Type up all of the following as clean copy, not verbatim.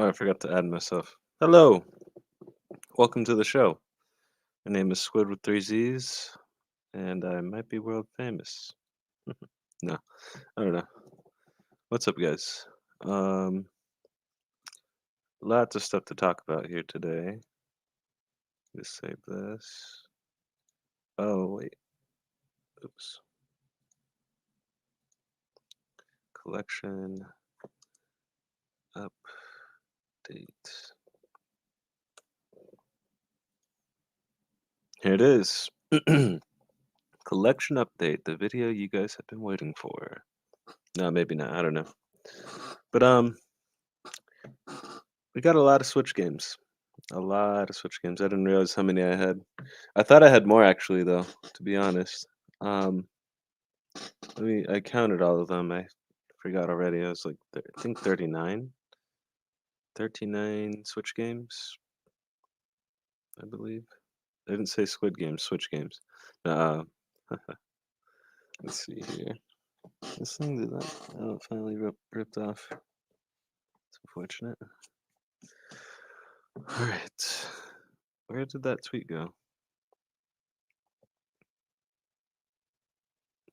Oh, I forgot to add myself. Hello, welcome to the show. My name is Squid with three Z's, and I might be world famous. No, I don't know. What's up, guys? Um, Lots of stuff to talk about here today. Just save this. Oh, wait. Oops. Collection update. Here it is. Collection update, the video you guys have been waiting for. No, maybe not. I don't know. But we got a lot of Switch games. A lot of Switch games. I didn't realize how many I had. I thought I had more actually, though, to be honest. Um, I counted all of them. I forgot already. I was like, I think 39. 39 Switch games, I believe. I didn't say Squid games, Switch games. Uh, let's see here. This thing did that. Oh, it finally ripped off. It's unfortunate. All right. Where did that tweet go?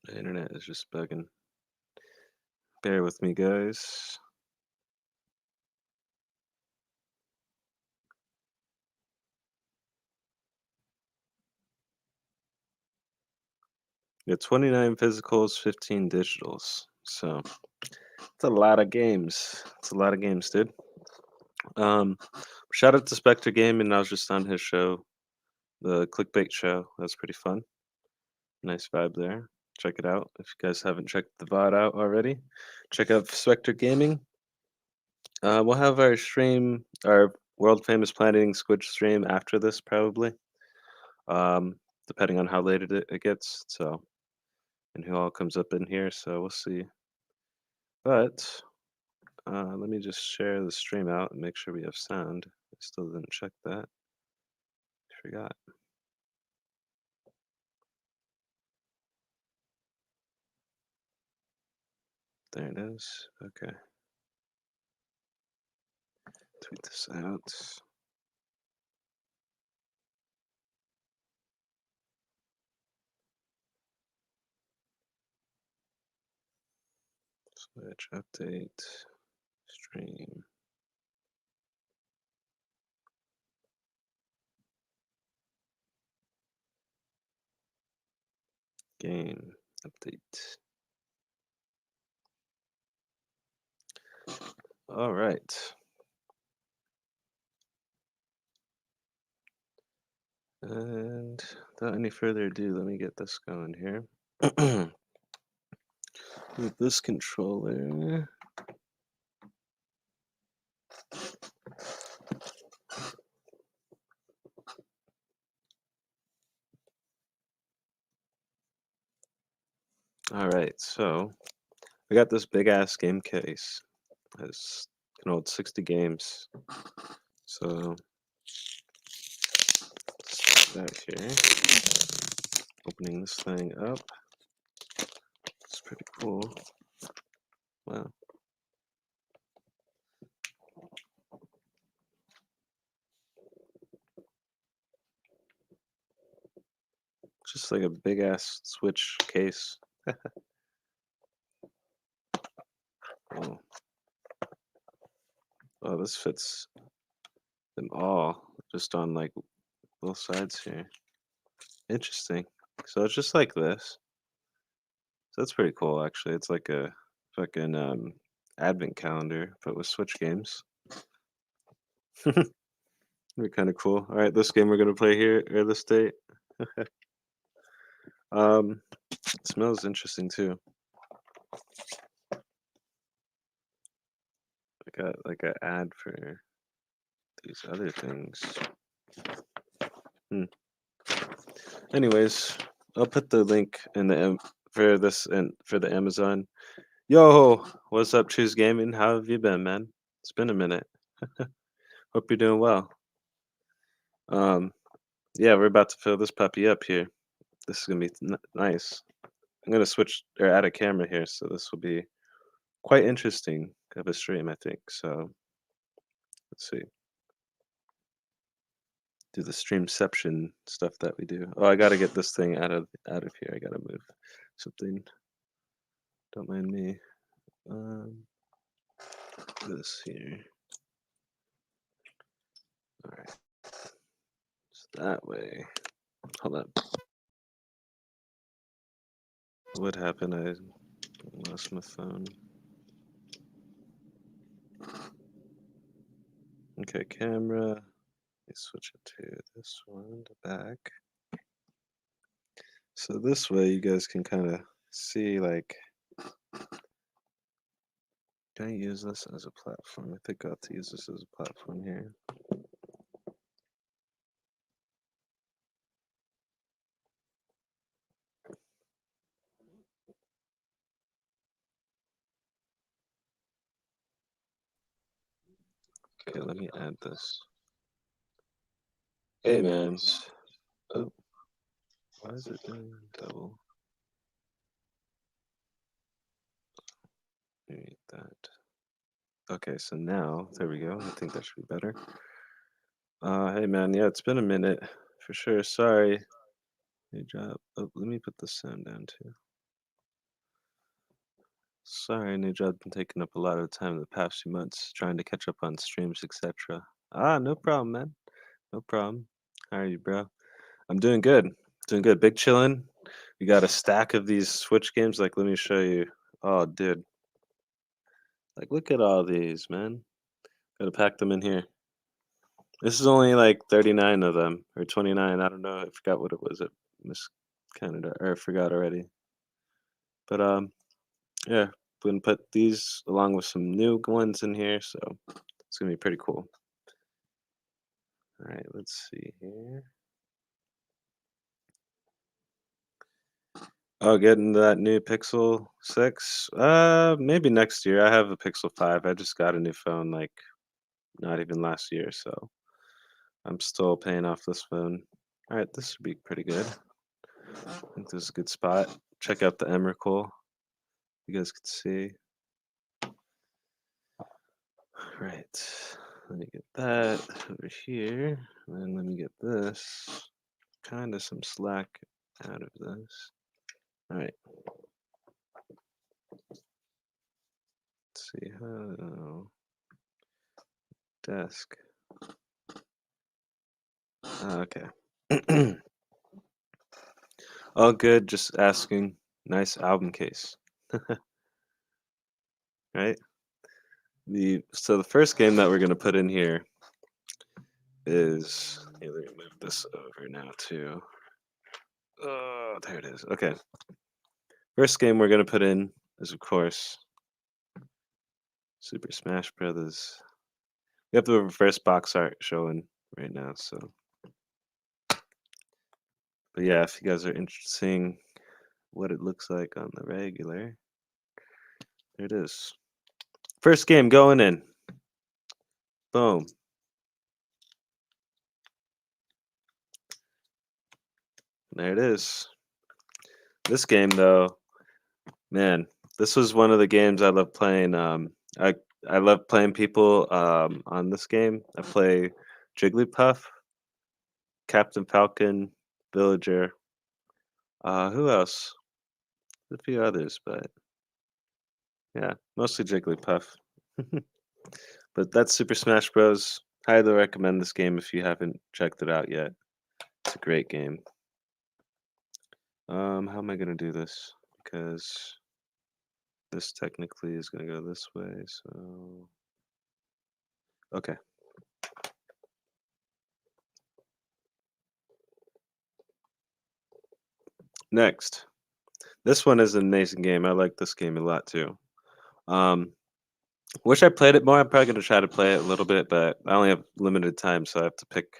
The internet is just bugging. Bear with me, guys. Yeah, 29 physicals, 15 digitals. So it's a lot of games. It's a lot of games, dude. Shout out to Spectre Gaming. I was just on his show, the Clickbait show. That's pretty fun. Nice vibe there. Check it out if you guys haven't checked the VOD out already. Check out Spectre Gaming. We'll have our stream, our world famous planning SQUiDzzz stream after this, probably. Depending on how late it gets. So, and who all comes up in here. So we'll see. But let me just share the stream out and make sure we have sound. I still didn't check that. I forgot. There it is. Okay. Tweet this out. Switch update. Stream. Game update. All right. And without any further ado, let me get this going here. With this controller. All right, so I got this big ass game case. It's can hold 60 games. So start here. Opening this thing up. It's pretty cool. Wow. Just like a big ass Switch case. Oh. Oh, this fits them all just on like both sides here. Interesting. So it's just like this. So that's pretty cool actually. It's like a fucking advent calendar, but with Switch games. Be kind of cool. All right, this game we're gonna play here or this date. It smells interesting too. I got like an ad for these other things. Anyways, I'll put the link in the for this and for the Amazon. Yo, what's up, TAGzzz Gaming? How have you been, man? It's been a minute. Hope you're doing well. Yeah, we're about to fill this puppy up here. This is gonna be nice. I'm gonna switch or add a camera here, so this will be quite interesting of a stream, I think. So Let's see. Do the streamception stuff that we do. Oh, I gotta get this thing out of here. I gotta move something. Don't mind me. This here. All right. So that way. Hold on. What happened? I lost my phone. Okay, camera. Let me switch it to this one, the back. So this way you guys can kind of see, like, can I use this as a platform? I think I'll have to use this as a platform here. Okay, let me add this. Hey, man. Oh, why is it doing double? Maybe that. Okay, so now, there we go. I think that should be better. Hey, man. Yeah, it's been a minute for sure. Sorry. Hey, job. Oh, let me put the sound down too. Sorry, new job been taking up a lot of time in the past few months, trying to catch up on streams, etc. No problem, man. No problem. How are you, bro? I'm doing good. Doing good. Big chillin'. We got a stack of these Switch games. Like, let me show you. Oh, dude. Like, look at all these, man. Gotta pack them in here. This is only like 39 of them, or 29. I don't know. I forgot what it was. It miscounted, or I forgot already. But, yeah, we're gonna put these along with some new ones in here, so it's gonna be pretty cool. All right, let's see here. Oh, getting that new Pixel 6? Maybe next year. I have a Pixel 5. I just got a new phone like not even last year, so I'm still paying off this phone. All right, this should be pretty good. I think this is a good spot. Check out the Emrakul. You guys can see. Right. Let me get that over here. And then let me get this. Kind of some slack out of this. All right. Let's see how. Desk. Okay. All good. Just asking. Nice album case. Right. So the first game that we're gonna put in here is. Here, let me move this over now too. Oh, there it is. Okay. First game we're gonna put in is, of course, Super Smash Brothers. We have the reverse box art showing right now, so. But yeah, if you guys are interested in seeing what it looks like on the regular, there it is. First game going in. Boom. There it is. This game, though, man, this was one of the games I love playing. I love playing people on this game. I play Jigglypuff, Captain Falcon, Villager. Who else? A few others, but yeah, mostly Jigglypuff. But that's Super Smash Bros. Highly recommend this game if you haven't checked it out yet. It's a great game. How am I gonna do this? Because this technically is gonna go this way, so okay. Next. This one is an amazing game. I like this game a lot too. Um, wish I played it more. I'm probably gonna try to play it a little bit, but I only have limited time, so I have to pick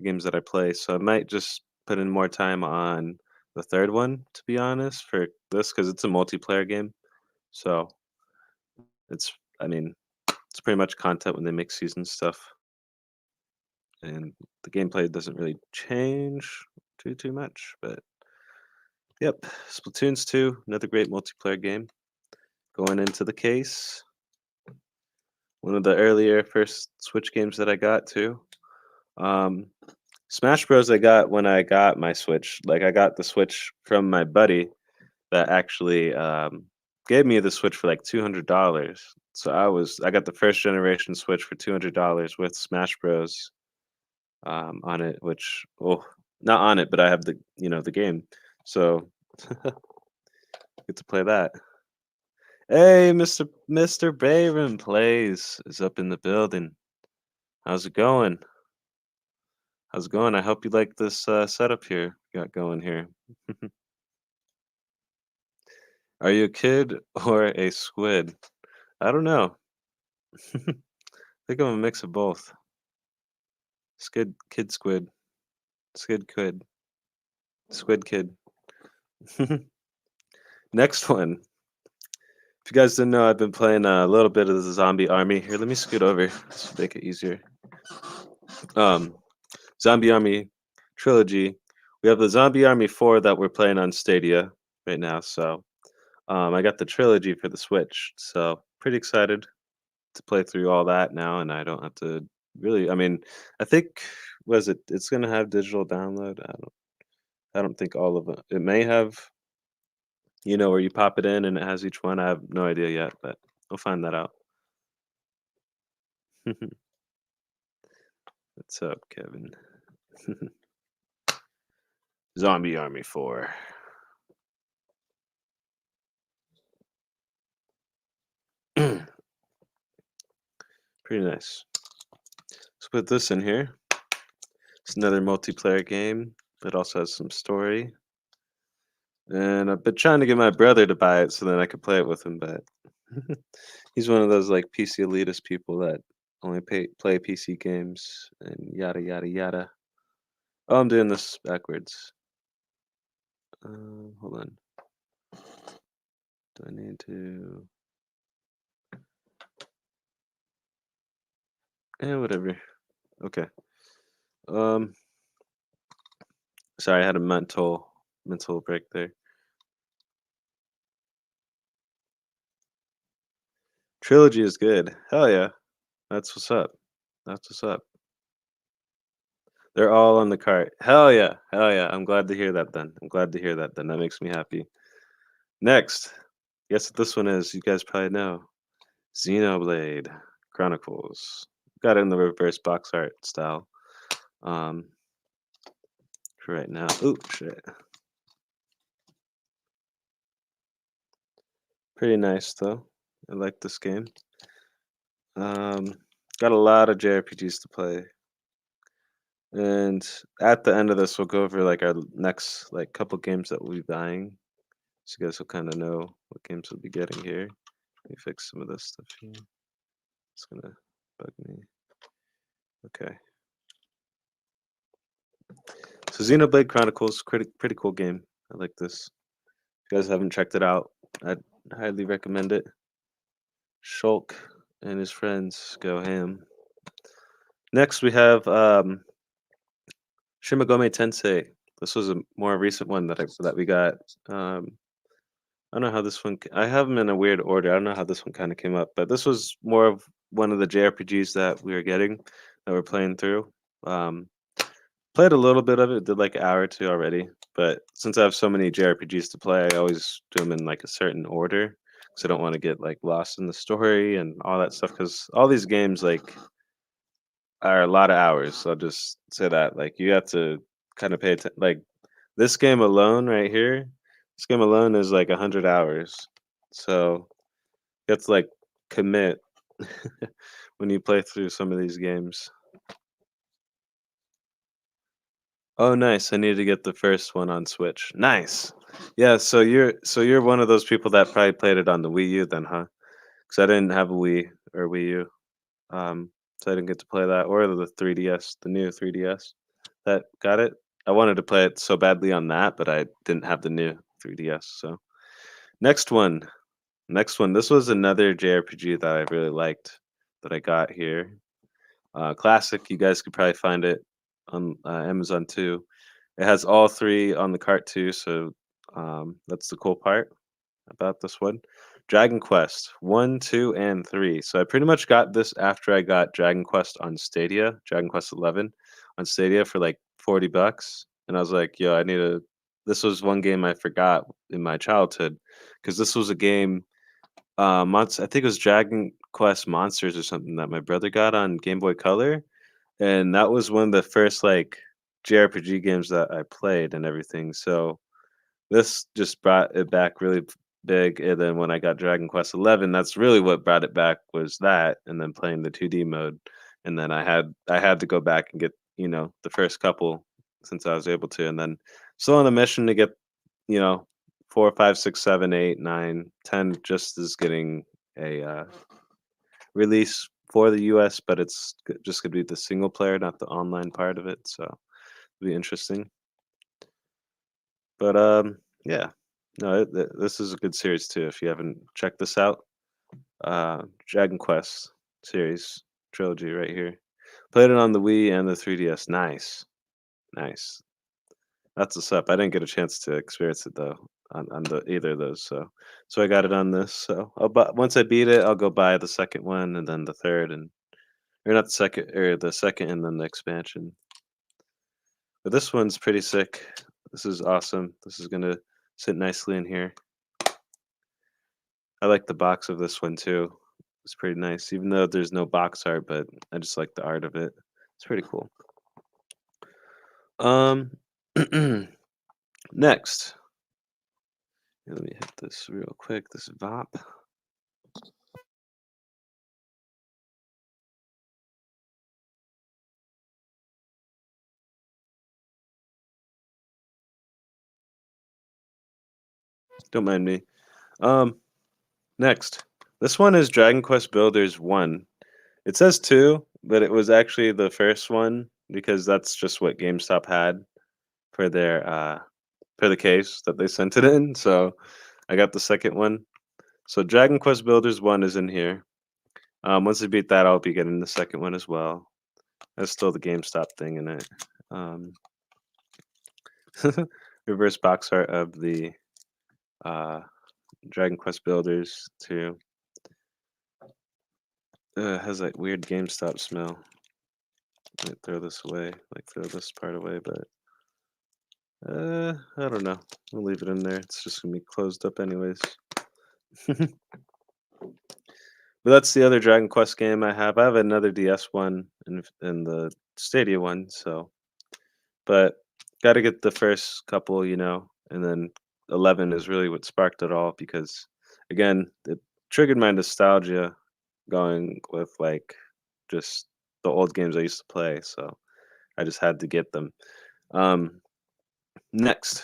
games that I play. So I might just put in more time on the third one, to be honest, for this because it's a multiplayer game. So it's, I mean, it's pretty much content when they make season stuff, and the gameplay doesn't really change too much. But yep, Splatoon's 2, another great multiplayer game. Going into the case. One of the earlier first Switch games that I got too. Um, Smash Bros. I got when I got my Switch. Like I got the Switch from my buddy that actually gave me the Switch for like $200. So I got the first generation Switch for $200 with Smash Bros. On it, which not on it, but I have the game, so get to play that. Hey, Mr. Bayron plays is up in the building. How's it going? How's it going? I hope you like this setup here we got going here. Are you a kid or a squid? I don't know. I think I'm a mix of both. Squid, skid kid, squid kid. Next one. If you guys didn't know, I've been playing a little bit of the Zombie Army. Here, let me scoot over. Let's make it easier. Um, Zombie Army Trilogy. We have the Zombie Army 4 that we're playing on Stadia right now. So I got the Trilogy for the Switch. So pretty excited to play through all that now, and I don't have to really. I mean, I think was it? It's gonna have digital download. I don't think all of it. It may have. Where you pop it in and it has each one. I have no idea yet, but we'll find that out. What's up, Kevin? Zombie Army 4. Pretty nice. Let's put this in here. It's another multiplayer game. It also has some story. And I've been trying to get my brother to buy it so then I could play it with him, but he's one of those like PC elitist people that only play PC games and yada yada yada. Oh, I'm doing this backwards. Hold on. Do I need to? Whatever. Okay. Um, Sorry, I had a mental break there. Trilogy is good. Hell yeah. That's what's up. That's what's up. They're all on the cart. Hell yeah. Hell yeah. I'm glad to hear that then. I'm glad to hear that then. That makes me happy. Next. Guess what this one is? You guys probably know. Xenoblade Chronicles. Got it in the reverse box art style. Um for right now. Ooh, shit. Pretty nice though. I like this game. Got a lot of JRPGs to play. And at the end of this, we'll go over like our next like couple games that we'll be buying, so you guys will kind of know what games we'll be getting here. Let me fix some of this stuff here. It's gonna bug me. Okay. So Xenoblade Chronicles, pretty cool game. I like this. If you guys haven't checked it out, I'd highly recommend it. Shulk and his friends go ham. Next, we have Shimagome Tensei. This was a more recent one that we got. I don't know how this one. I have them in a weird order. I don't know how this one kind of came up, but this was more of one of the JRPGs that we were getting that we're playing through. Um, Played a little bit of it. Did like an hour or two already, but since I have so many JRPGs to play, I always do them in like a certain order because I don't want to get like lost in the story and all that stuff. Because all these games like are a lot of hours. So I'll just say that like you have to kind of pay attention. Like this game alone right here, this game alone is like 100 hours. So you have to like commit when you play through some of these games. Oh, nice. I need to get the first one on Switch. Nice. Yeah, so you're one of those people that probably played it on the Wii U then, huh? Because I didn't have a Wii or Wii U. So I didn't get to play that or the 3DS, the new 3DS that got it. I wanted to play it so badly on that, but I didn't have the new 3DS. So next one, next one. This was another JRPG that I really liked that I got here. Classic. You guys could probably find it on Amazon too. It has all three on the cart too, so that's the cool part. about this one. Dragon Quest 1, 2, and 3. So I pretty much got this after I got Dragon Quest on Stadia, Dragon Quest 11 on Stadia for like 40 bucks. And I was like, yo, I need a. This was one game I forgot in my childhood because this was a game. I think it was Dragon Quest Monsters or something that my brother got on Game Boy Color, and that was one of the first like JRPG games that I played and everything. So this just brought it back really big, and then when I got Dragon Quest 11, that's really what brought it back was that, and then playing the 2D mode, and then I had to go back and get, the first couple since I was able to, and then still on a mission to get, 4, 5, 6, 7, 8, 9, 10 just is getting a, release for the US, but it's just gonna be the single player, not the online part of it, so it'll be interesting. But, yeah. No, this is a good series too. If you haven't checked this out, Dragon Quest series trilogy right here. Played it on the Wii and the 3DS. Nice, nice. That's what's up. I didn't get a chance to experience it though on the either of those. So I got it on this. So once I beat it, I'll go buy the second one and then the third and or not the second or the second and then the expansion. But this one's pretty sick. This is awesome. This is gonna sit nicely in here. I like the box of this one too. It's pretty nice, even though there's no box art, but I just like the art of it. It's pretty cool. Um, next, let me hit this real quick. This VOP. Don't mind me. Um, next, this one is Dragon Quest Builders 1. It says 2, but it was actually the first one because that's just what GameStop had for their for the case that they sent it in. So I got the second one. So Dragon Quest Builders 1 is in here. Once I beat that, I'll be getting the second one as well. There's still the GameStop thing in it. Um, reverse box art of the uh, Dragon Quest Builders 2. It has that weird GameStop smell. Might throw this away, like throw this part away, but I don't know. We'll leave it in there. It's just gonna be closed up anyways. But that's the other Dragon Quest game I have. I have another DS one and the Stadia one, so but gotta get the first couple, and then 11 is really what sparked it all because again, it triggered my nostalgia going with like just the old games I used to play, so I just had to get them. Next,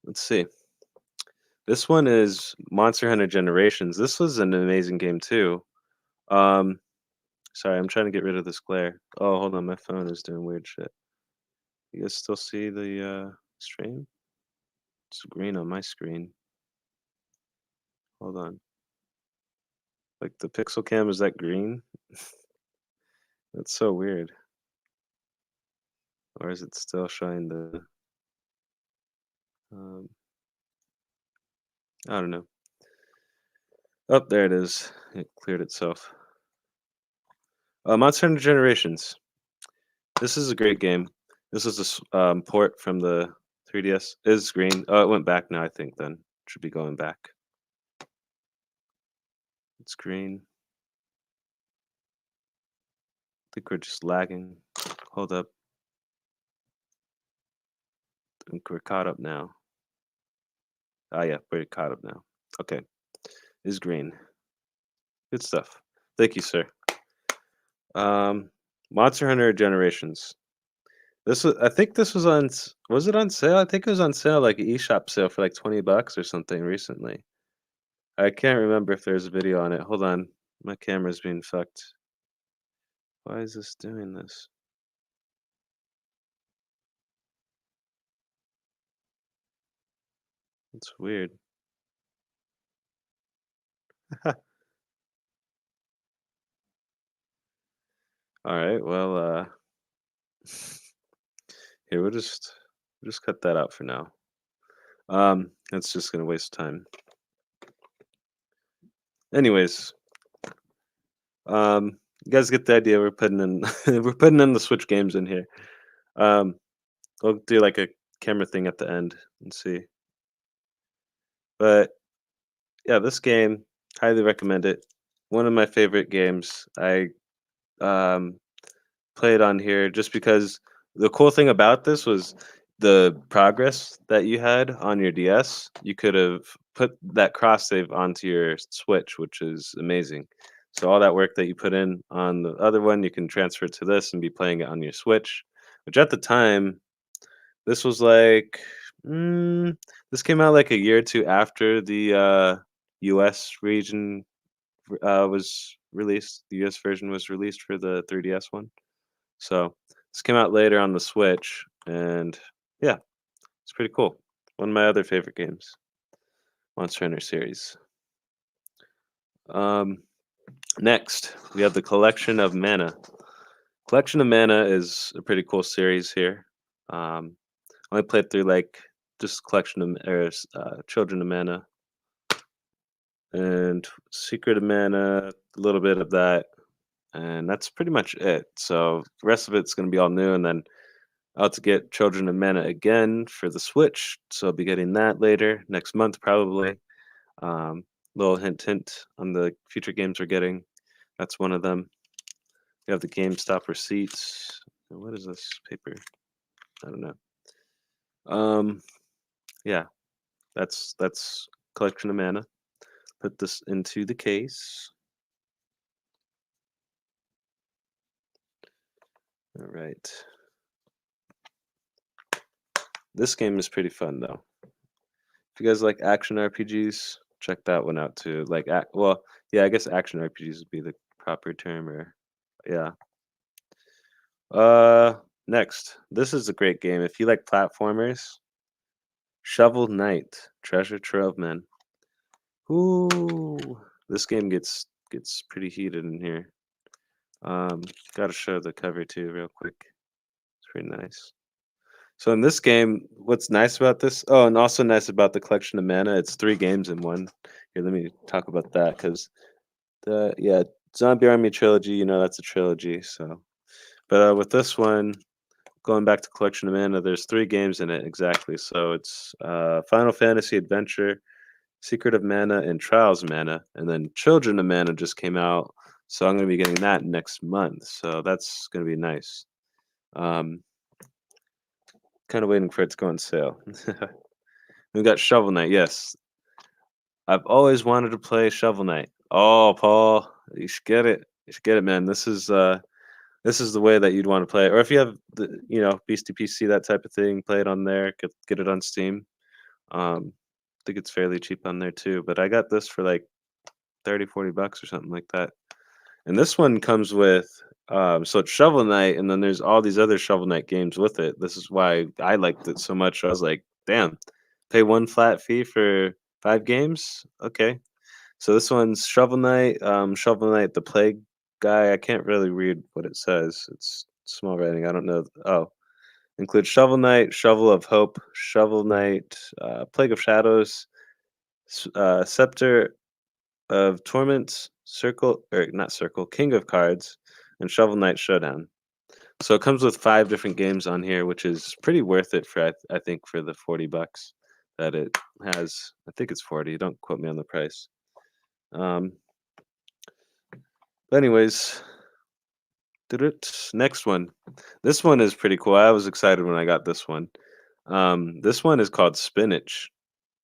let's see. This one is Monster Hunter Generations. This was an amazing game too. Um, Sorry, I'm trying to get rid of this glare. Oh, hold on, my phone is doing weird shit. You guys still see the stream? It's green on my screen. Hold on. Like the pixel cam, is that green? That's so weird. Or is it still showing the um I don't know. Oh, there it is. It cleared itself. Monster Hunter Generations. This is a great game. This is a port from the 3DS. Is green. Oh, it went back now, I think then. Should be going back. It's green. I think we're just lagging. Hold up. I think we're caught up now. Ah, yeah, we're caught up now. Okay. Is green. Good stuff. Thank you, sir. Monster Hunter Generations. I think this was was it on sale? I think it was on sale, like an eShop sale for like 20 bucks or something recently. I can't remember if there's a video on it. Hold on. My camera's being fucked. Why is this doing this? It's weird. All right. Well, here we'll just cut that out for now. That's just gonna waste time. Anyways, you guys get the idea. We're putting in we're putting in the Switch games in here. Um, we'll do like a camera thing at the end and see. But yeah, this game, highly recommend it. One of my favorite games. I um play it on here just because the cool thing about this was the progress that you had on your DS. You could have put that cross save onto your Switch, which is amazing. So all that work that you put in on the other one, you can transfer to this and be playing it on your Switch. Which at the time, this was like this came out like a year or two after the US region was released. The US version was released for the 3DS one. So this came out later on the Switch, and yeah, it's pretty cool. One of my other favorite games, Monster Hunter series. Um, Next, we have the Collection of Mana. Collection of Mana is a pretty cool series here. I only played through like just Collection of Children of Mana and Secret of Mana, a little bit of that, and that's pretty much it. So the rest of it's going to be all new, and then out to get Children of Mana again for the Switch, so I'll be getting that later next month probably. Um, Little hint, hint on the future games we're getting. That's one of them. We have the GameStop receipts. What is this paper? I don't know. Um, yeah, that's Collection of Mana. Put this into the case. All right. This game is pretty fun though. If you guys like action RPGs, check that one out too. Like, well, yeah, I guess action RPGs would be the proper term, or yeah. Next, this is a great game. If you like platformers, Shovel Knight, Treasure Trove, man. Ooh, this game gets pretty heated in here. Got to show the cover too, real quick. It's pretty nice. So in this game, what's nice about this? Oh, and also nice about the Collection of Mana. It's 3 games in one. Here, let me talk about that because yeah, Zombie Army Trilogy. You know that's a trilogy. So, but with this one, going back to Collection of Mana, there's 3 games in it exactly. So it's Final Fantasy Adventure, Secret of Mana, and Trials of Mana, and then Children of Mana just came out. So I'm gonna be getting that next month. So that's gonna be nice. Um, Kind of waiting for it to go on sale. We got Shovel Knight. Yes, I've always wanted to play Shovel Knight. Oh, Paul, you should get it. You should get it, man. This is the way that you'd want to play it. Or if you have the Beastie PC, that type of thing, play it on there. Get it on Steam. I think it's fairly cheap on there too. But I got this for like 30-40 bucks or something like that. And this one comes with so it's Shovel Knight, and then there's all these other Shovel Knight games with it. This is why I liked it so much. I was like, damn, pay one flat fee for 5 games? Okay. So this one's Shovel Knight the Plague Guy. I can't really read what it says. It's small writing. I don't know. Oh, includes Shovel Knight, Shovel of Hope, Shovel Knight, Plague of Shadows, Scepter of Torment, Circle, or not Circle, King of Cards, and Shovel Knight Showdown. So it comes with 5 different games on here, which is pretty worth it for I think for the 40 bucks that it has. I think it's 40. Don't quote me on the price. Um, but anyways, next one. This one is pretty cool. I was excited when I got this one. This one is called Spinach.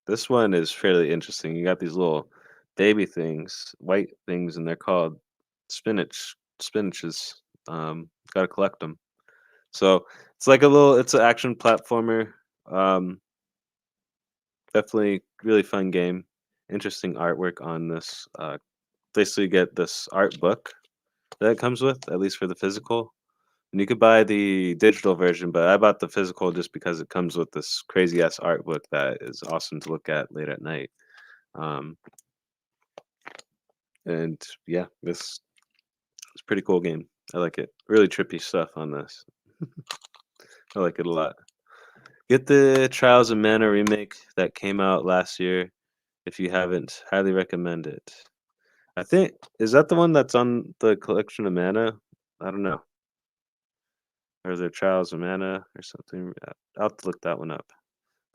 This one is fairly interesting. You got these little baby things, white things, and they're called spinaches. Gotta collect them. So it's like it's an action platformer. Um, Definitely really fun game. Interesting artwork on this. Basically, you get this art book that it comes with, at least for the physical. And you could buy the digital version, but I bought the physical just because it comes with this crazy ass art book that is awesome to look at late at night. Um, and yeah, this is a pretty cool game. I like it. Really trippy stuff on this. I like it a lot. Get the Trials of Mana remake that came out last year. If you haven't, highly recommend it. I think is that the one that's on the collection of mana? I don't know. Or is it Trials of Mana or something? I'll have to look that one up.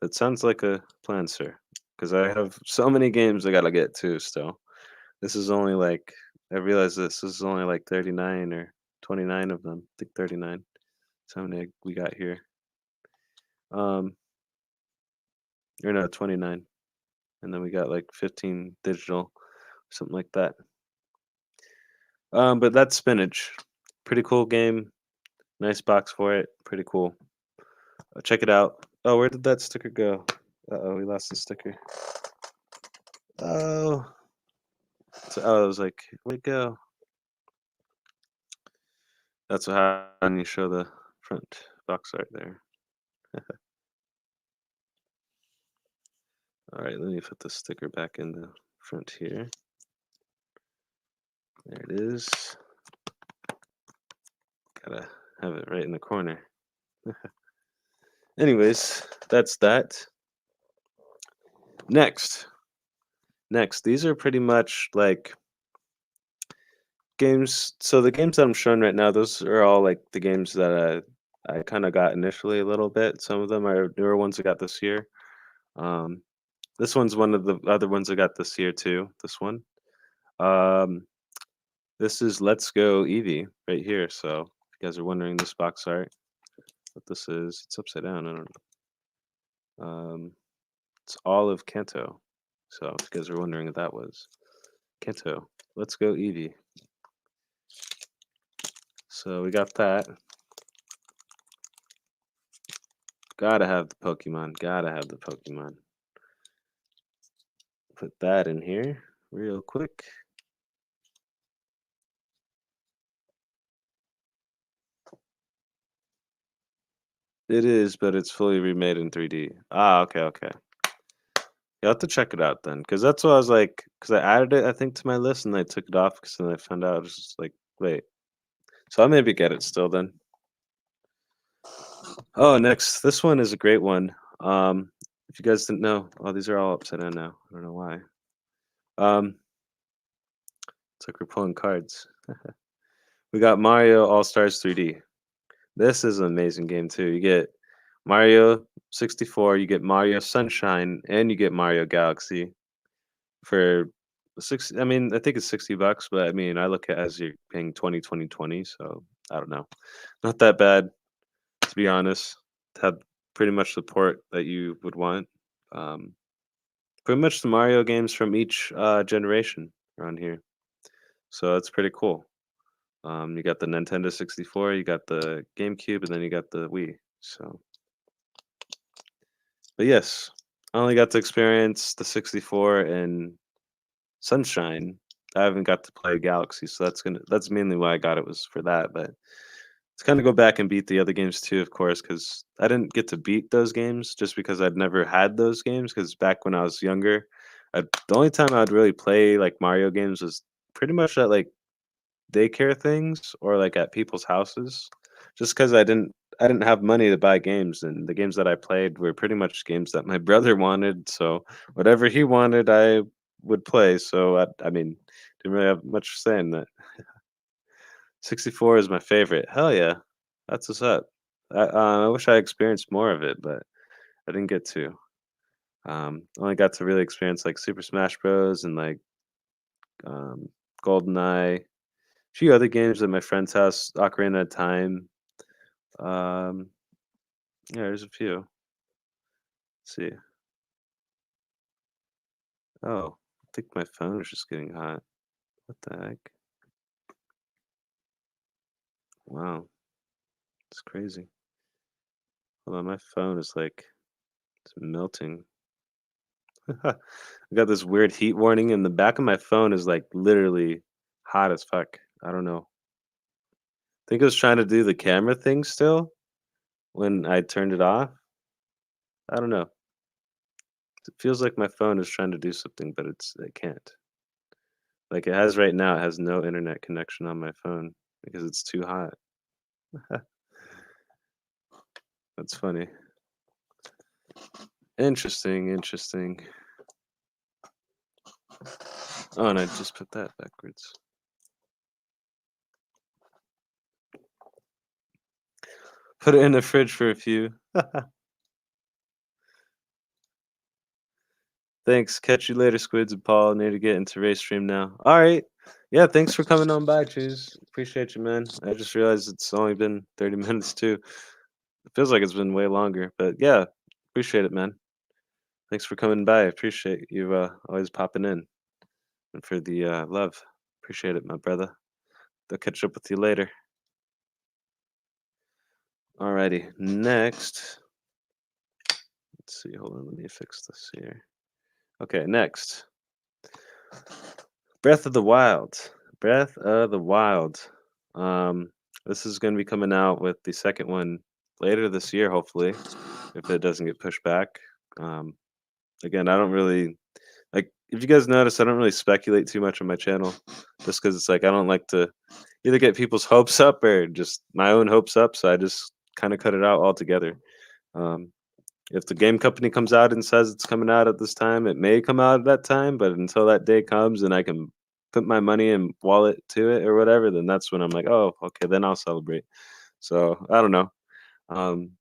That sounds like a plan, sir. Because I have so many games I gotta get to still. This is only like I realize this is only like 39 or 29 of them. I think 39. That's how many we got here. Um, or no, 29. And then we got like 15 digital, something like that. But that's Spinach. Pretty cool game. Nice box for it. Pretty cool. Check it out. Oh, where did that sticker go? Uh-oh, we lost the sticker. Oh. I was like, where'd it go? That's what happens when you show the front box art there. All right, let me put the sticker back in the front here. There it is. Gotta have it right in the corner. Anyways, that's that. Next. These are pretty much like games. So the games that I'm showing right now, those are all like the games that I kind of got initially a little bit. Some of them are newer ones I got this year. Um, this one's one of the other ones I got this year too. This one. Um, this is Let's Go Eevee right here. So if you guys are wondering this box art, what this is, it's upside down. I don't know. It's all of Kanto. So if you guys are wondering what that was, Kanto. Let's Go Eevee. So we got that. Gotta have the Pokemon. Gotta have the Pokemon. Put that in here real quick. It is, but it's fully remade in 3D. Ah, okay, okay. You'll have to check it out then, because that's what I was like, because I added it, I think, to my list, and I took it off because then I found out it was just like, wait. So I'll maybe get it still then. Oh, next. This one is a great one. If you guys didn't know, oh, these are all upside down now. I don't know why. It's like we're pulling cards. We got Mario All Stars 3D. This is an amazing game too. You get Mario 64, you get Mario Sunshine, and you get Mario Galaxy for I mean, I think it's $60, but I mean, I look at it as you're paying 20, 20, 20. So I don't know. Not that bad, to be honest. Had pretty much the port that you would want. Um, Pretty much the Mario games from each generation around here. So that's pretty cool. You got the Nintendo 64, you got the GameCube, and then you got the Wii. So, but yes, I only got to experience the 64 and Sunshine. I haven't got to play Galaxy, so that's mainly why I got it was for that. But it's kind of go back and beat the other games too, of course, because I didn't get to beat those games just because I'd never had those games. Because back when I was younger, the only time I'd really play like Mario games was pretty much at like daycare things or like at people's houses, just because I didn't have money to buy games, and the games that I played were pretty much games that my brother wanted. So whatever he wanted, I would play. So I mean, didn't really have much say in that. 64 is my favorite. Hell yeah, that's what's up. I wish I experienced more of it, but I didn't get to. Only got to really experience like Super Smash Bros. And like um, GoldenEye, a few other games at my friend's house, Ocarina of Time. Um, yeah, there's a few. Let's see. Oh, I think my phone is just getting hot. What the heck? Wow, it's crazy. Hold on, my phone is like it's melting. I got this weird heat warning, and the back of my phone is like literally hot as fuck. I don't know. I think it was trying to do the camera thing still when I turned it off. I don't know. It feels like my phone is trying to do something, but it can't. Like it has right now, it has no internet connection on my phone because it's too hot. That's funny. Interesting, interesting. Oh, and I just put that backwards. Put it in the fridge for a few. Thanks. Catch you later, Squids and Paul. Need to get into race stream now. All right. Yeah, thanks for coming on by, Cheese. Appreciate you, man. I just realized it's only been 30 minutes too. It feels like it's been way longer, but yeah, appreciate it, man. Thanks for coming by. Appreciate you always popping in and for the love. Appreciate it, my brother. I'll catch up with you later. Alrighty, next. Let's see. Hold on, let me fix this here. Okay, next. Breath of the Wild. Breath of the Wild. Um, this is going to be coming out with the second one later this year, hopefully, if it doesn't get pushed back. Um, again, I don't really like. If you guys notice, I don't really speculate too much on my channel, just because it's like I don't like to either get people's hopes up or just my own hopes up. So I just kind of cut it out altogether. Um, if the game company comes out and says it's coming out at this time, it may come out at that time. But until that day comes and I can put my money and wallet to it or whatever, then that's when I'm like, oh, okay, then I'll celebrate. So I don't know. Um,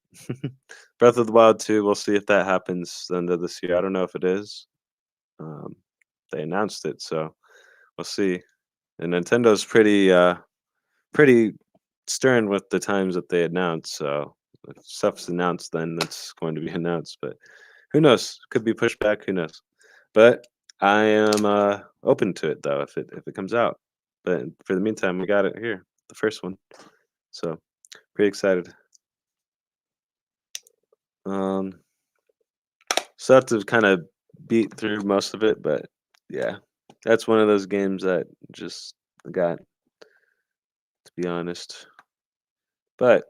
Breath of the Wild 2, we'll see if that happens the end of this year. I don't know if it is. Um, they announced it, so we'll see. And Nintendo's pretty stern with the times that they announce. So if stuff's announced, then that's going to be announced. But who knows? Could be pushed back. Who knows? But I am open to it though if it comes out. But for the meantime, we got it here, the first one. So pretty excited. So I have to kind of beat through most of it, but yeah, that's one of those games that just got, to be honest. But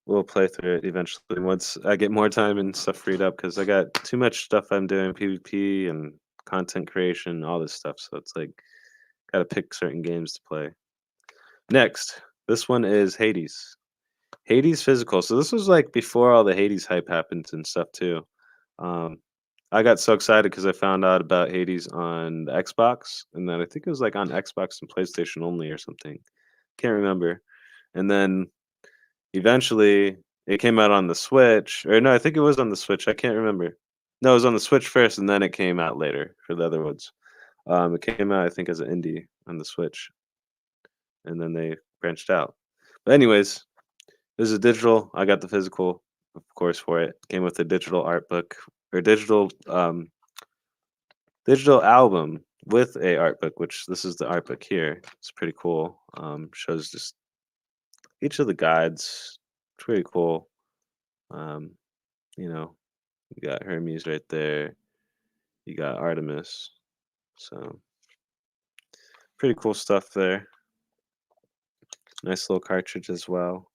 we'll play through it eventually once I get more time and stuff freed up because I got too much stuff I'm doing, PvP and content creation, all this stuff. So it's like gotta pick certain games to play. Next, this one is Hades. Hades physical. So this was like before all the Hades hype happened and stuff too. Um, I got so excited because I found out about Hades on the Xbox, and then I think it was like on Xbox and PlayStation only or something. Can't remember. And then eventually it came out on the Switch, or no, I think it was on the Switch. I can't remember. No, it was on the Switch first, and then it came out later for the other ones. It came out, I think, as an indie on the Switch, and then they branched out. But anyways, this is a digital. I got the physical, of course, for it. Came with a digital art book or digital album with a art book, which this is the art book here. It's pretty cool. Shows just each of the guides. It's pretty cool. Um, you know, you got Hermes right there. You got Artemis. So pretty cool stuff there. Nice little cartridge as well.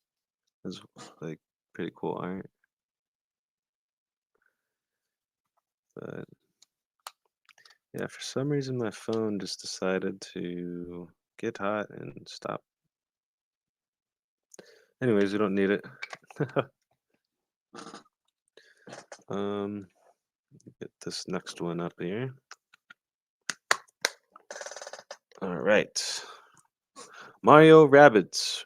It's like pretty cool art. But yeah, for some reason my phone just decided to get hot and stop. Anyways, we don't need it. Get this next one up here. All right. Mario Rabbids.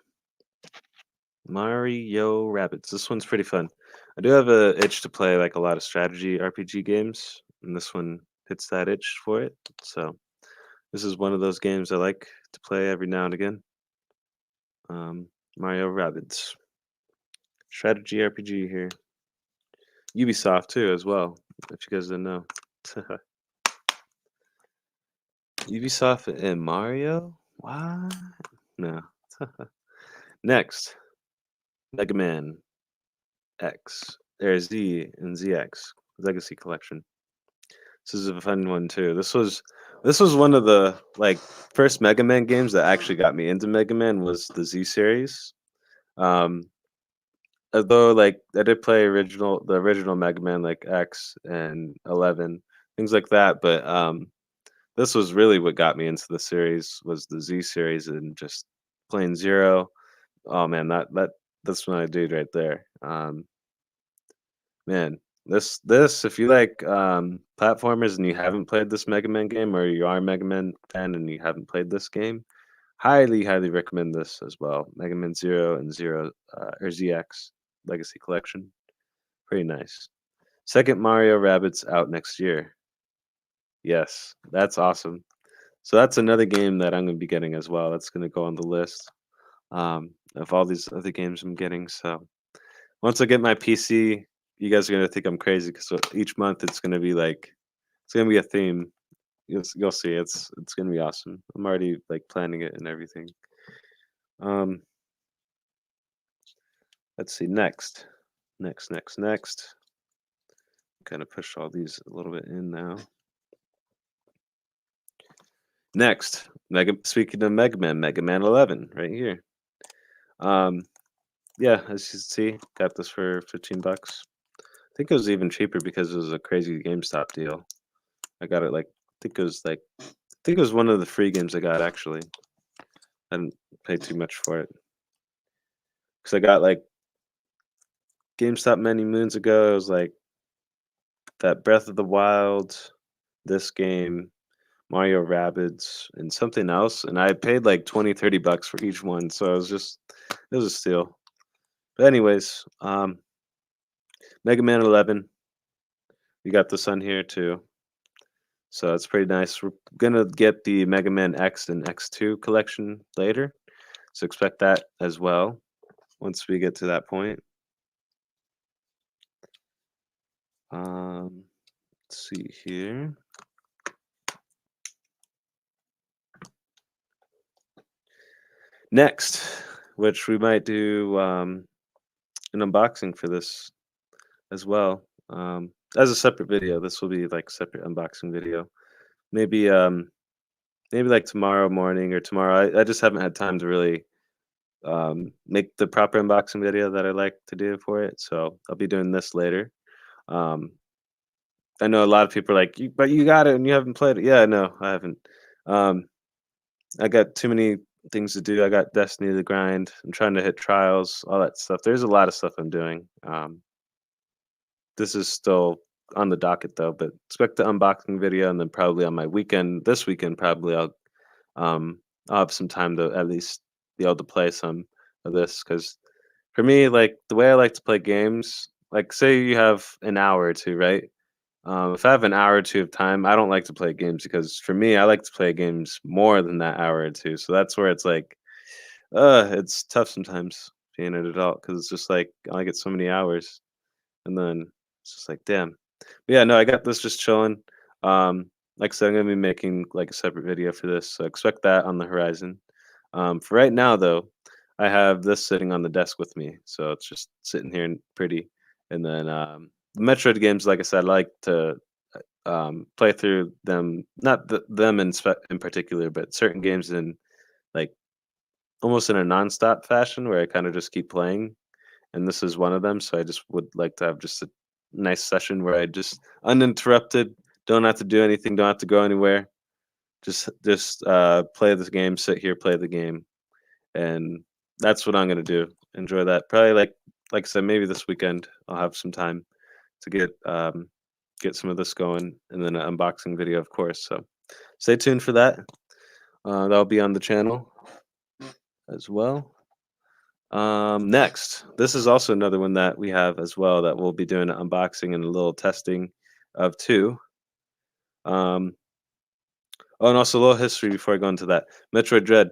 Mario Rabbids. This one's pretty fun. I do have a itch to play like a lot of strategy RPG games, and this one hits that itch for it. So this is one of those games I like to play every now and again. Mario Rabbids. Strategy RPG here. Ubisoft too as well, if you guys didn't know. Ubisoft and Mario? What? No. Next, Mega Man X, or Z and ZX Legacy Collection. This is a fun one too. This was one of the like first Mega Man games that actually got me into Mega Man was the Z series. Um, although like I did play the original Mega Man like X and 11 things like that, but this was really what got me into the series was the Z series and just playing Zero. Oh man, that's what I did right there. Man, this if you like platformers and you haven't played this Mega Man game, or you are a Mega Man fan and you haven't played this game, highly recommend this as well. Mega Man Zero and Zero or ZX Legacy Collection. Pretty nice. Second Mario Rabbids out next year. Yes, that's awesome. So that's another game that I'm gonna be getting as well. That's gonna go on the list of all these other games I'm getting. So once I get my PC, you guys are gonna think I'm crazy because each month it's gonna be like it's gonna be a theme. You'll see. It's gonna be awesome. I'm already like planning it and everything. Um, let's see. Next. Kind of push all these a little bit in now. Next, speaking of Mega Man 11 right here. Yeah, as you see, got this for $15. I think it was even cheaper because it was a crazy GameStop deal. I got it I think it was one of the free games I got actually. I didn't pay too much for it because I got like GameStop many moons ago. It was like that Breath of the Wild, this game, Mario Rabbids, and something else, and I paid like 20-30 bucks for each one. So it was a steal. But anyways, Mega Man 11, we got this on here too. So it's pretty nice. We're gonna get the Mega Man X and X2 collection later. So expect that as well once we get to that point. Let's see here. Next, which we might do an unboxing for this as well. As a separate video. This will be like separate unboxing video. Maybe maybe like tomorrow morning or tomorrow. I just haven't had time to really make the proper unboxing video that I like to do for it. So I'll be doing this later. Um, I know a lot of people are like, but you got it and you haven't played it. Yeah, no, I haven't. Um, I got too many things to do. I got Destiny to grind. I'm trying to hit trials, all that stuff. There's a lot of stuff I'm doing. This is still on the docket though, but expect the unboxing video, and then probably on my weekend, this weekend, probably I'll have some time to at least be able to play some of this because for me, like the way I like to play games, like say you have an hour or two, right? If I have an hour or two of time, I don't like to play games because for me, I like to play games more than that hour or two. So that's where it's like, it's tough sometimes being an adult because it's just like I get so many hours, and then it's just like, damn. But yeah, no, I got this just chilling. Like I said, I'm gonna be making like a separate video for this, so expect that on the horizon. For right now, though, I have this sitting on the desk with me, so it's just sitting here and pretty. And then the Metroid games, like I said, I like to play through them, not them in particular, but certain games in like almost in a nonstop fashion where I kind of just keep playing. And this is one of them. So I just would like to have just a nice session where I just uninterrupted, don't have to do anything, don't have to go anywhere. Just play this game, sit here, play the game, and that's what I'm gonna do. Enjoy that. Probably like I said, maybe this weekend I'll have some time to get some of this going, and then an unboxing video, of course. So stay tuned for that. That'll be on the channel as well. Next, this is also another one that we have as well that we'll be doing an unboxing and a little testing of too. Um, oh, and also a little history before I go into that. Metroid Dread.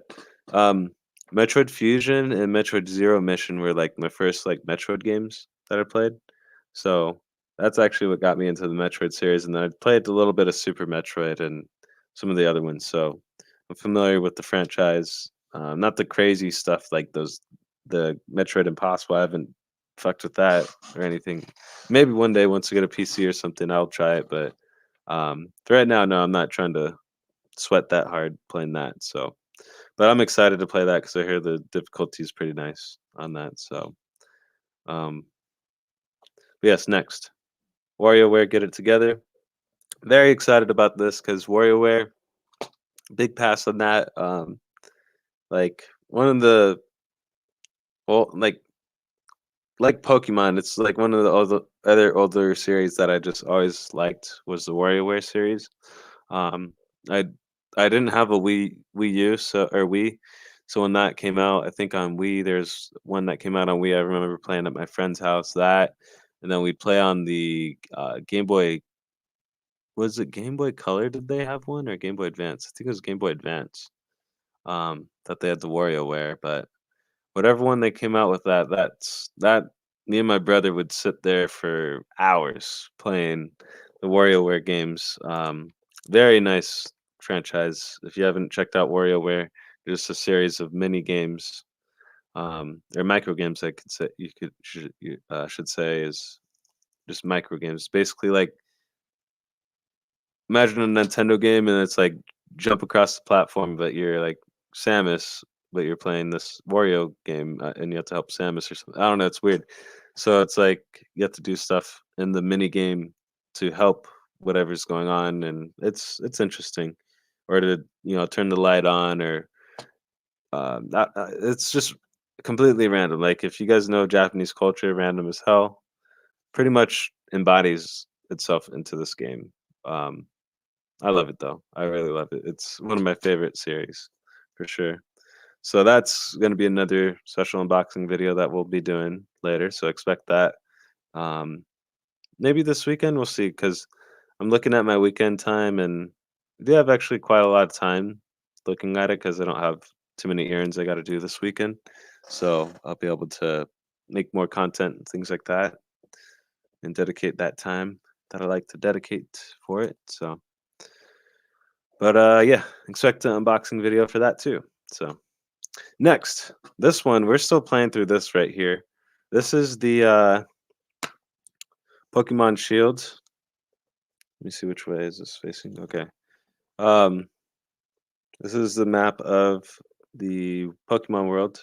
Um, Metroid Fusion and Metroid Zero Mission were like my first like Metroid games that I played. So that's actually what got me into the Metroid series. And then I played a little bit of Super Metroid and some of the other ones. So I'm familiar with the franchise. Not the crazy stuff like the Metroid Impossible. I haven't fucked with that or anything. Maybe one day once I get a PC or something, I'll try it. But for right now, no, I'm not trying to sweat that hard playing that. So, but I'm excited to play that because I hear the difficulty is pretty nice on that. So, um, but yes, next, WarioWare Get It Together. Very excited about this because WarioWare, big pass on that. Like one of the well, like like Pokemon, it's like one of the other older series that I just always liked was the WarioWare series. Um, I I didn't have a Wii U, or Wii, so when that came out, I think on Wii, there's one that came out on Wii. I remember playing at my friend's house that, and then we'd play on the Game Boy. Was it Game Boy Color? Did they have one or Game Boy Advance? I think it was Game Boy Advance. That they had the WarioWare, but whatever one they came out with that me and my brother would sit there for hours playing the WarioWare games. Very nice franchise. If you haven't checked out WarioWare, just a series of mini games, or micro games. I could say should say is just micro games. Basically, like imagine a Nintendo game and it's like jump across the platform, but you're like Samus, but you're playing this Wario game, and you have to help Samus or something. I don't know. It's weird. So it's like you have to do stuff in the mini game to help whatever's going on, and it's interesting. Or to turn the light on, or it's just completely random. Like if you guys know Japanese culture, random as hell, pretty much embodies itself into this game. Um, I love it though. I really love it. It's one of my favorite series for sure. So that's going to be another special unboxing video that we'll be doing later. So expect that. Um, Maybe this weekend we'll see, because I'm looking at my weekend time, and I do have actually quite a lot of time looking at it because I don't have too many errands I got to do this weekend. So I'll be able to make more content and things like that, and dedicate that time that I like to dedicate for it. So. But yeah, expect an unboxing video for that too. So next, this one we're still playing through this right here. This is the Pokemon Shield. Let me see which way is this facing. Okay. Um, this is the map of the Pokemon world.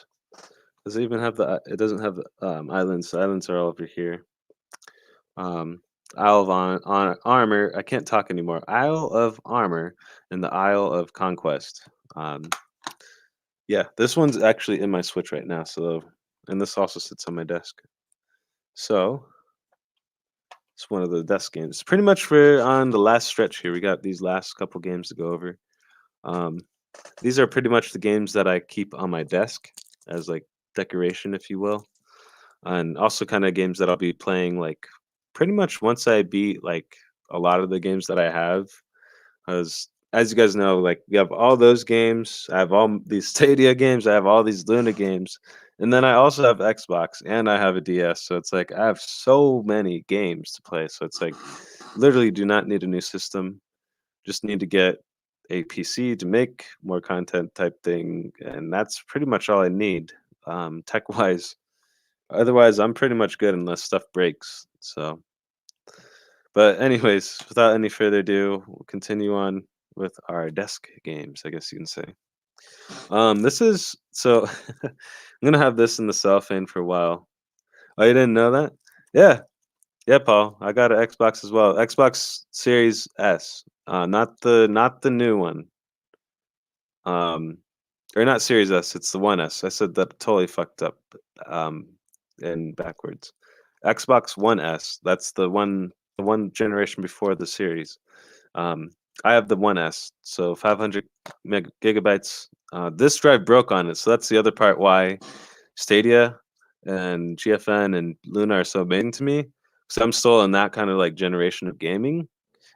Does it even have the? It doesn't have the islands. The islands are all over here. Um, Isle of Armor. I can't talk anymore. Isle of Armor and the Isle of Conquest. Yeah, this one's actually in my Switch right now, and this also sits on my desk. So it's one of the desk games. Pretty much we're on the last stretch here. We got these last couple games to go over. Um, these are pretty much the games that I keep on my desk as like decoration, if you will, and also kind of games that I'll be playing like pretty much once I beat like a lot of the games that I have. Because as you guys know, like we have all those games. I have all these Stadia games. I have all these Luna games, and then I also have Xbox and I have a DS. So it's like I have so many games to play. So it's like literally do not need a new system. Just need to get a PC to make more content type thing, and that's pretty much all I need, tech wise. Otherwise, I'm pretty much good unless stuff breaks. So. But anyways, without any further ado, we'll continue on with our desk games, I guess you can say. This is so I'm gonna have this in the cellophane for a while. Oh, you didn't know that? Yeah, yeah, Paul. I got an Xbox as well. Xbox Series S. Not the new one. Um, or not Series S. It's the One S. I said that totally fucked up. Um, and backwards. Xbox One S. That's the one generation before the series. Um, I have the 1S, so 500 gigabytes. This drive broke on it, so that's the other part why Stadia and GFN and Luna are so amazing to me. So I'm still in that kind of like generation of gaming,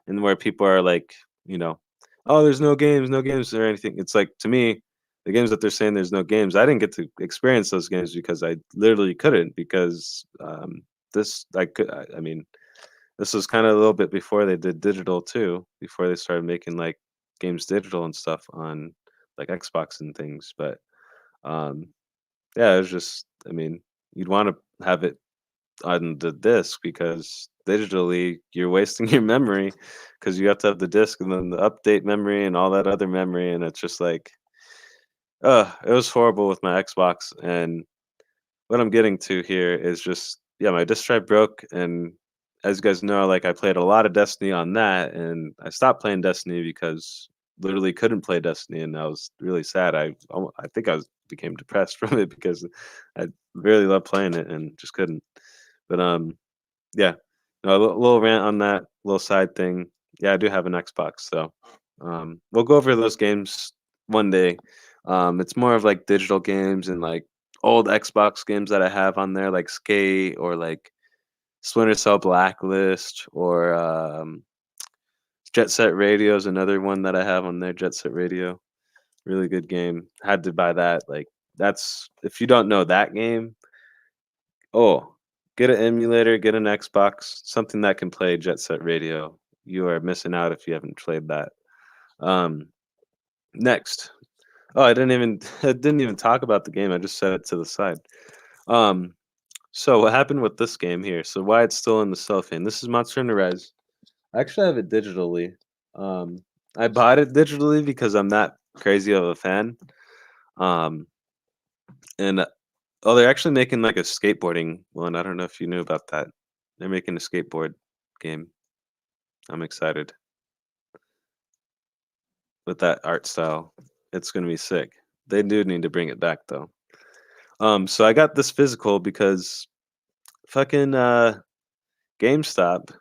and where people are like, you know, oh, there's no games or anything. It's like to me, the games that they're saying there's no games, I didn't get to experience those games because I literally couldn't because this I could. I mean, this was kind of a little bit before they did digital too, before they started making like games digital and stuff on like Xbox and things. But um, yeah, it was just, I mean, you'd want to have it on the disc because digitally you're wasting your memory because you have to have the disc and then the update memory and all that other memory. And it's just like, it was horrible with my Xbox. And what I'm getting to here is just yeah, my disk drive broke, and as you guys know, like I played a lot of Destiny on that, and I stopped playing Destiny because literally couldn't play Destiny, and I was really sad. I think became depressed from it because I really loved playing it and just couldn't. But yeah, no, a little rant on that little side thing. Yeah, I do have an Xbox, so we'll go over those games one day. It's more of like digital games and like old Xbox games that I have on there, like Skate or like Splinter Cell Blacklist or Jet Set Radio is another one that I have on there. Jet Set Radio, really good game. Had to buy that. Like that's if you don't know that game, oh, get an emulator, get an Xbox, something that can play Jet Set Radio. You are missing out if you haven't played that. Um, next, oh, I didn't even I didn't even talk about the game. I just set it to the side. Um, so what happened with this game here? So why it's still in the cellophane? This is Monster Hunter Rise. I actually have it digitally. Um, I bought it digitally because I'm not crazy of a fan. Um, and oh, they're actually making like a skateboarding one. I don't know if you knew about that. They're making a skateboard game. I'm excited with that art style. It's gonna be sick. They do need to bring it back though. So I got this physical because fucking GameStop.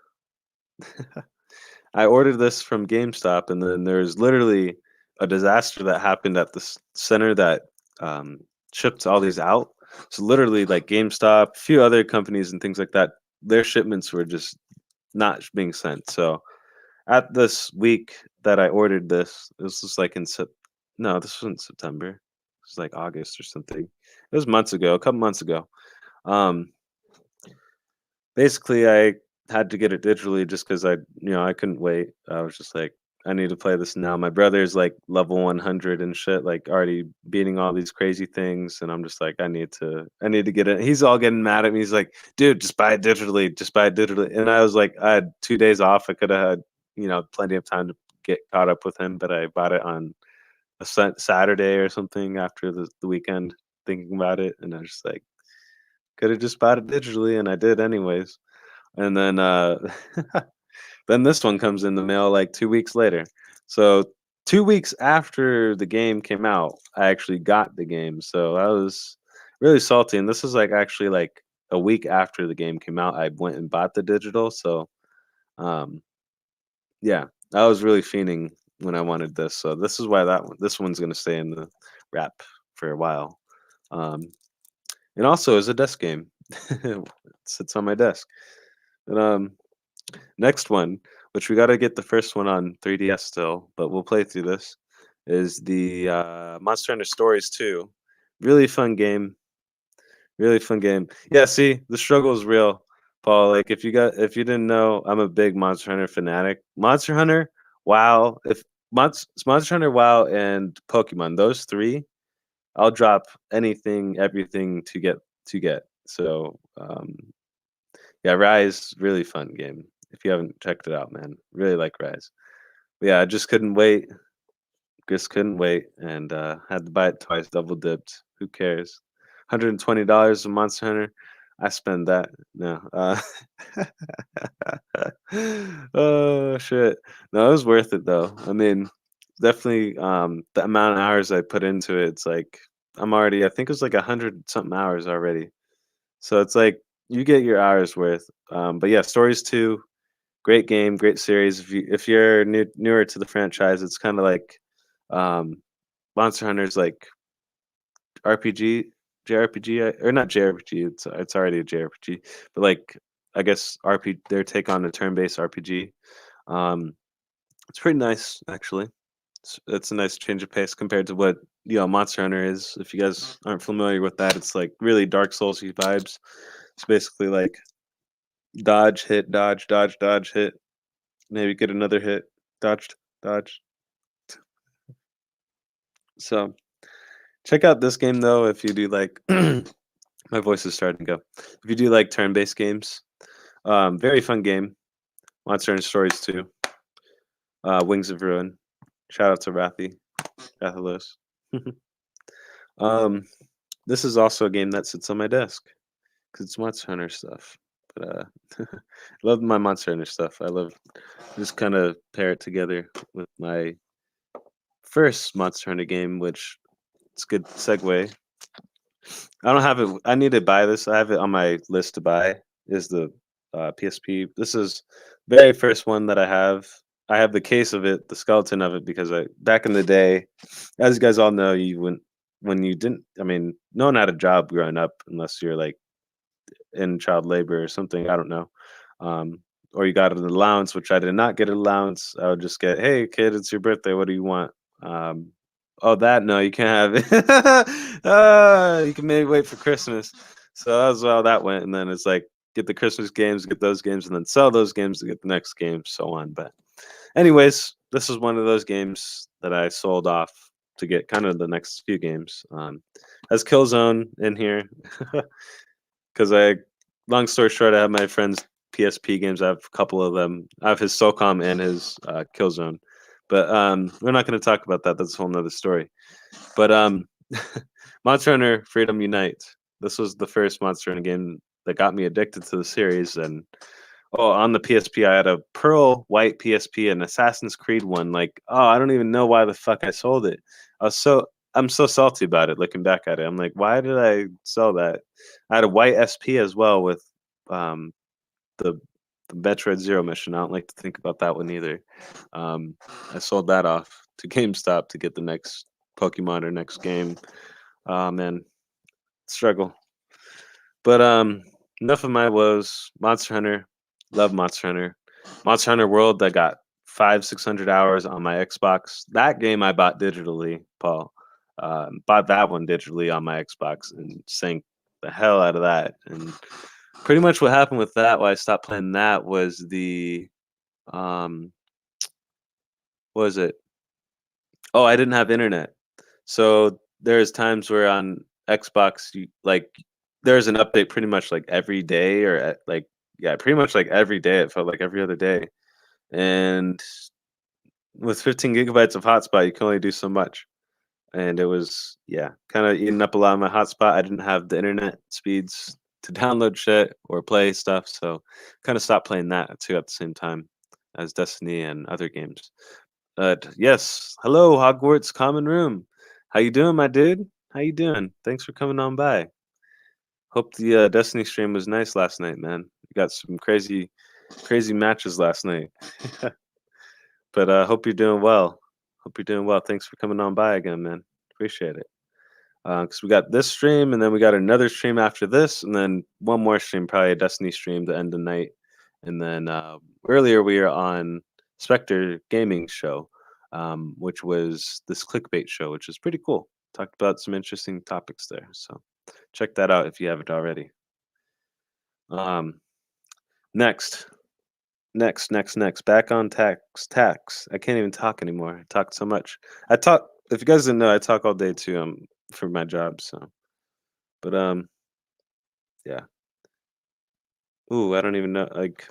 I ordered this from GameStop, and then there's literally a disaster that happened at the center that um, shipped all these out. So literally, like GameStop, a few other companies and things like that, their shipments were just not being sent. So at this week that I ordered this, this was like in no, this wasn't September. It was like August or something. It was months ago, a couple months ago. Um, Basically, I had to get it digitally just because I couldn't wait. I was just like, I need to play this now. My brother's like level 100 and shit, like already beating all these crazy things, and I'm just like, I need to get it. He's all getting mad at me. He's like, dude, just buy it digitally, just buy it digitally. And I was like, I had 2 days off. I could have had, plenty of time to get caught up with him, but I bought it on a Saturday or something after the weekend, thinking about it, and I was just like, could have just bought it digitally, and I did anyways. And then then this one comes in the mail like 2 weeks later. So 2 weeks after the game came out, I actually got the game. So I was really salty. And this is like actually like a week after the game came out, I went and bought the digital. So um yeah, I was really fiending when I wanted this. So this is why this one's gonna stay in the wrap for a while. Um and also is a desk game. It sits on my desk. And next one, which we got to get the first one on 3DS still, but we'll play through this, is the Monster Hunter Stories 2. Really fun game. Really fun game. Yeah, see, the struggle is real, Paul. Like if you didn't know, I'm a big Monster Hunter fanatic. Monster Hunter, WoW, if Monster Hunter, WoW, and Pokemon, those three, I'll drop anything, everything to get. So yeah, Rise, really fun game. If you haven't checked it out, man, really like Rise. But yeah, I just couldn't wait. Just couldn't wait, and had to buy it twice, double dipped. Who cares? $120 a Monster Hunter. I spend that. No. Oh shit. No, it was worth it though. I mean, definitely the amount of hours I put into it, it's like I'm already I think it was like 100 something hours already. So it's like you get your hours worth. But yeah, Stories 2, great game, great series. If you're newer to the franchise, it's kind of like um, Monster Hunter's like RPG, JRPG, or not JRPG. It's already a JRPG, but like I guess their take on a turn-based RPG. Um, it's pretty nice actually. It's a nice change of pace compared to what Monster Hunter is. If you guys aren't familiar with that, it's like really Dark Soulsy vibes. It's basically like dodge, hit, dodge, dodge, dodge, hit. Maybe get another hit, dodged, dodge. So check out this game though if you do like my voice is starting to go. If you do like turn-based games, very fun game. Monster Hunter Stories 2. Wings of Ruin. Shout out to Rathalos. um, this is also a game that sits on my desk because it's Monster Hunter stuff. But I love my Monster Hunter stuff. I love just kind of pair it together with my first Monster Hunter game, which it's a good segue. I don't have it. I need to buy this. I have it on my list to buy. is the PSP. This is very first one that I have. I have the case of it, the skeleton of it, because I back in the day, as you guys all know, you when you didn't. I mean, no one had a job growing up unless you're like in child labor or something. I don't know. Or you got an allowance, which I did not get an allowance. I would just get, hey kid, it's your birthday. What do you want? Um, oh, that no, you can't have it. You can maybe wait for Christmas. So that was how that went. And then it's like get the Christmas games, get those games, and then sell those games to get the next game, so on. But anyways, this is one of those games that I sold off to get kind of the next few games. Has Killzone in here because long story short, I have my friend's PSP games. I have a couple of them. I have his SOCOM and his Killzone, but we're not going to talk about that. That's a whole nother story. But Monster Hunter Freedom Unite. This was the first Monster Hunter game that got me addicted to the series. And on the PSP, I had a Pearl White PSP and Assassin's Creed one. Like, I don't even know why the fuck I sold it. I'm so salty about it. Looking back at it, I'm like, why did I sell that? I had a white SP as well with um, the Metroid Zero mission. I don't like to think about that one either. I sold that off to GameStop to get the next Pokemon or next game. Man, struggle. But enough of my woes. Monster Hunter, love Monster Hunter. Monster Hunter World, I got 500-600 hours on my Xbox. That game I bought digitally, Paul. Bought that one digitally on my Xbox and sank the hell out of that. And pretty much what happened with that, why I stopped playing that, was the what was it? Oh, I didn't have internet. So there's times where on Xbox, there's an update pretty much like every day, or pretty much like every day. It felt like every other day. And with 15 gigabytes of hotspot, you can only do so much. And it was, kind of eating up a lot of my hotspot. I didn't have the internet speeds to download shit or play stuff, so kind of stopped playing that too at the same time as Destiny and other games. But yes, hello Hogwarts Common Room. How you doing, my dude? How you doing? Thanks for coming on by. Hope the Destiny stream was nice last night, man. You got some crazy matches last night. But hope you're doing well. Hope you're doing well. Thanks for coming on by again, man. Appreciate it. Because we got this stream, and then we got another stream after this, and then one more stream, probably a Destiny stream to end the night. And then earlier we were on SQUiDzzGAMING show, which was this clickbait show, which is pretty cool. Talked about some interesting topics there. So check that out if you haven't already. Next. Back on tax. I can't even talk anymore. I talked so much. If you guys didn't know, I talk all day too. For my job. So, but yeah. Ooh, I don't even know. Like,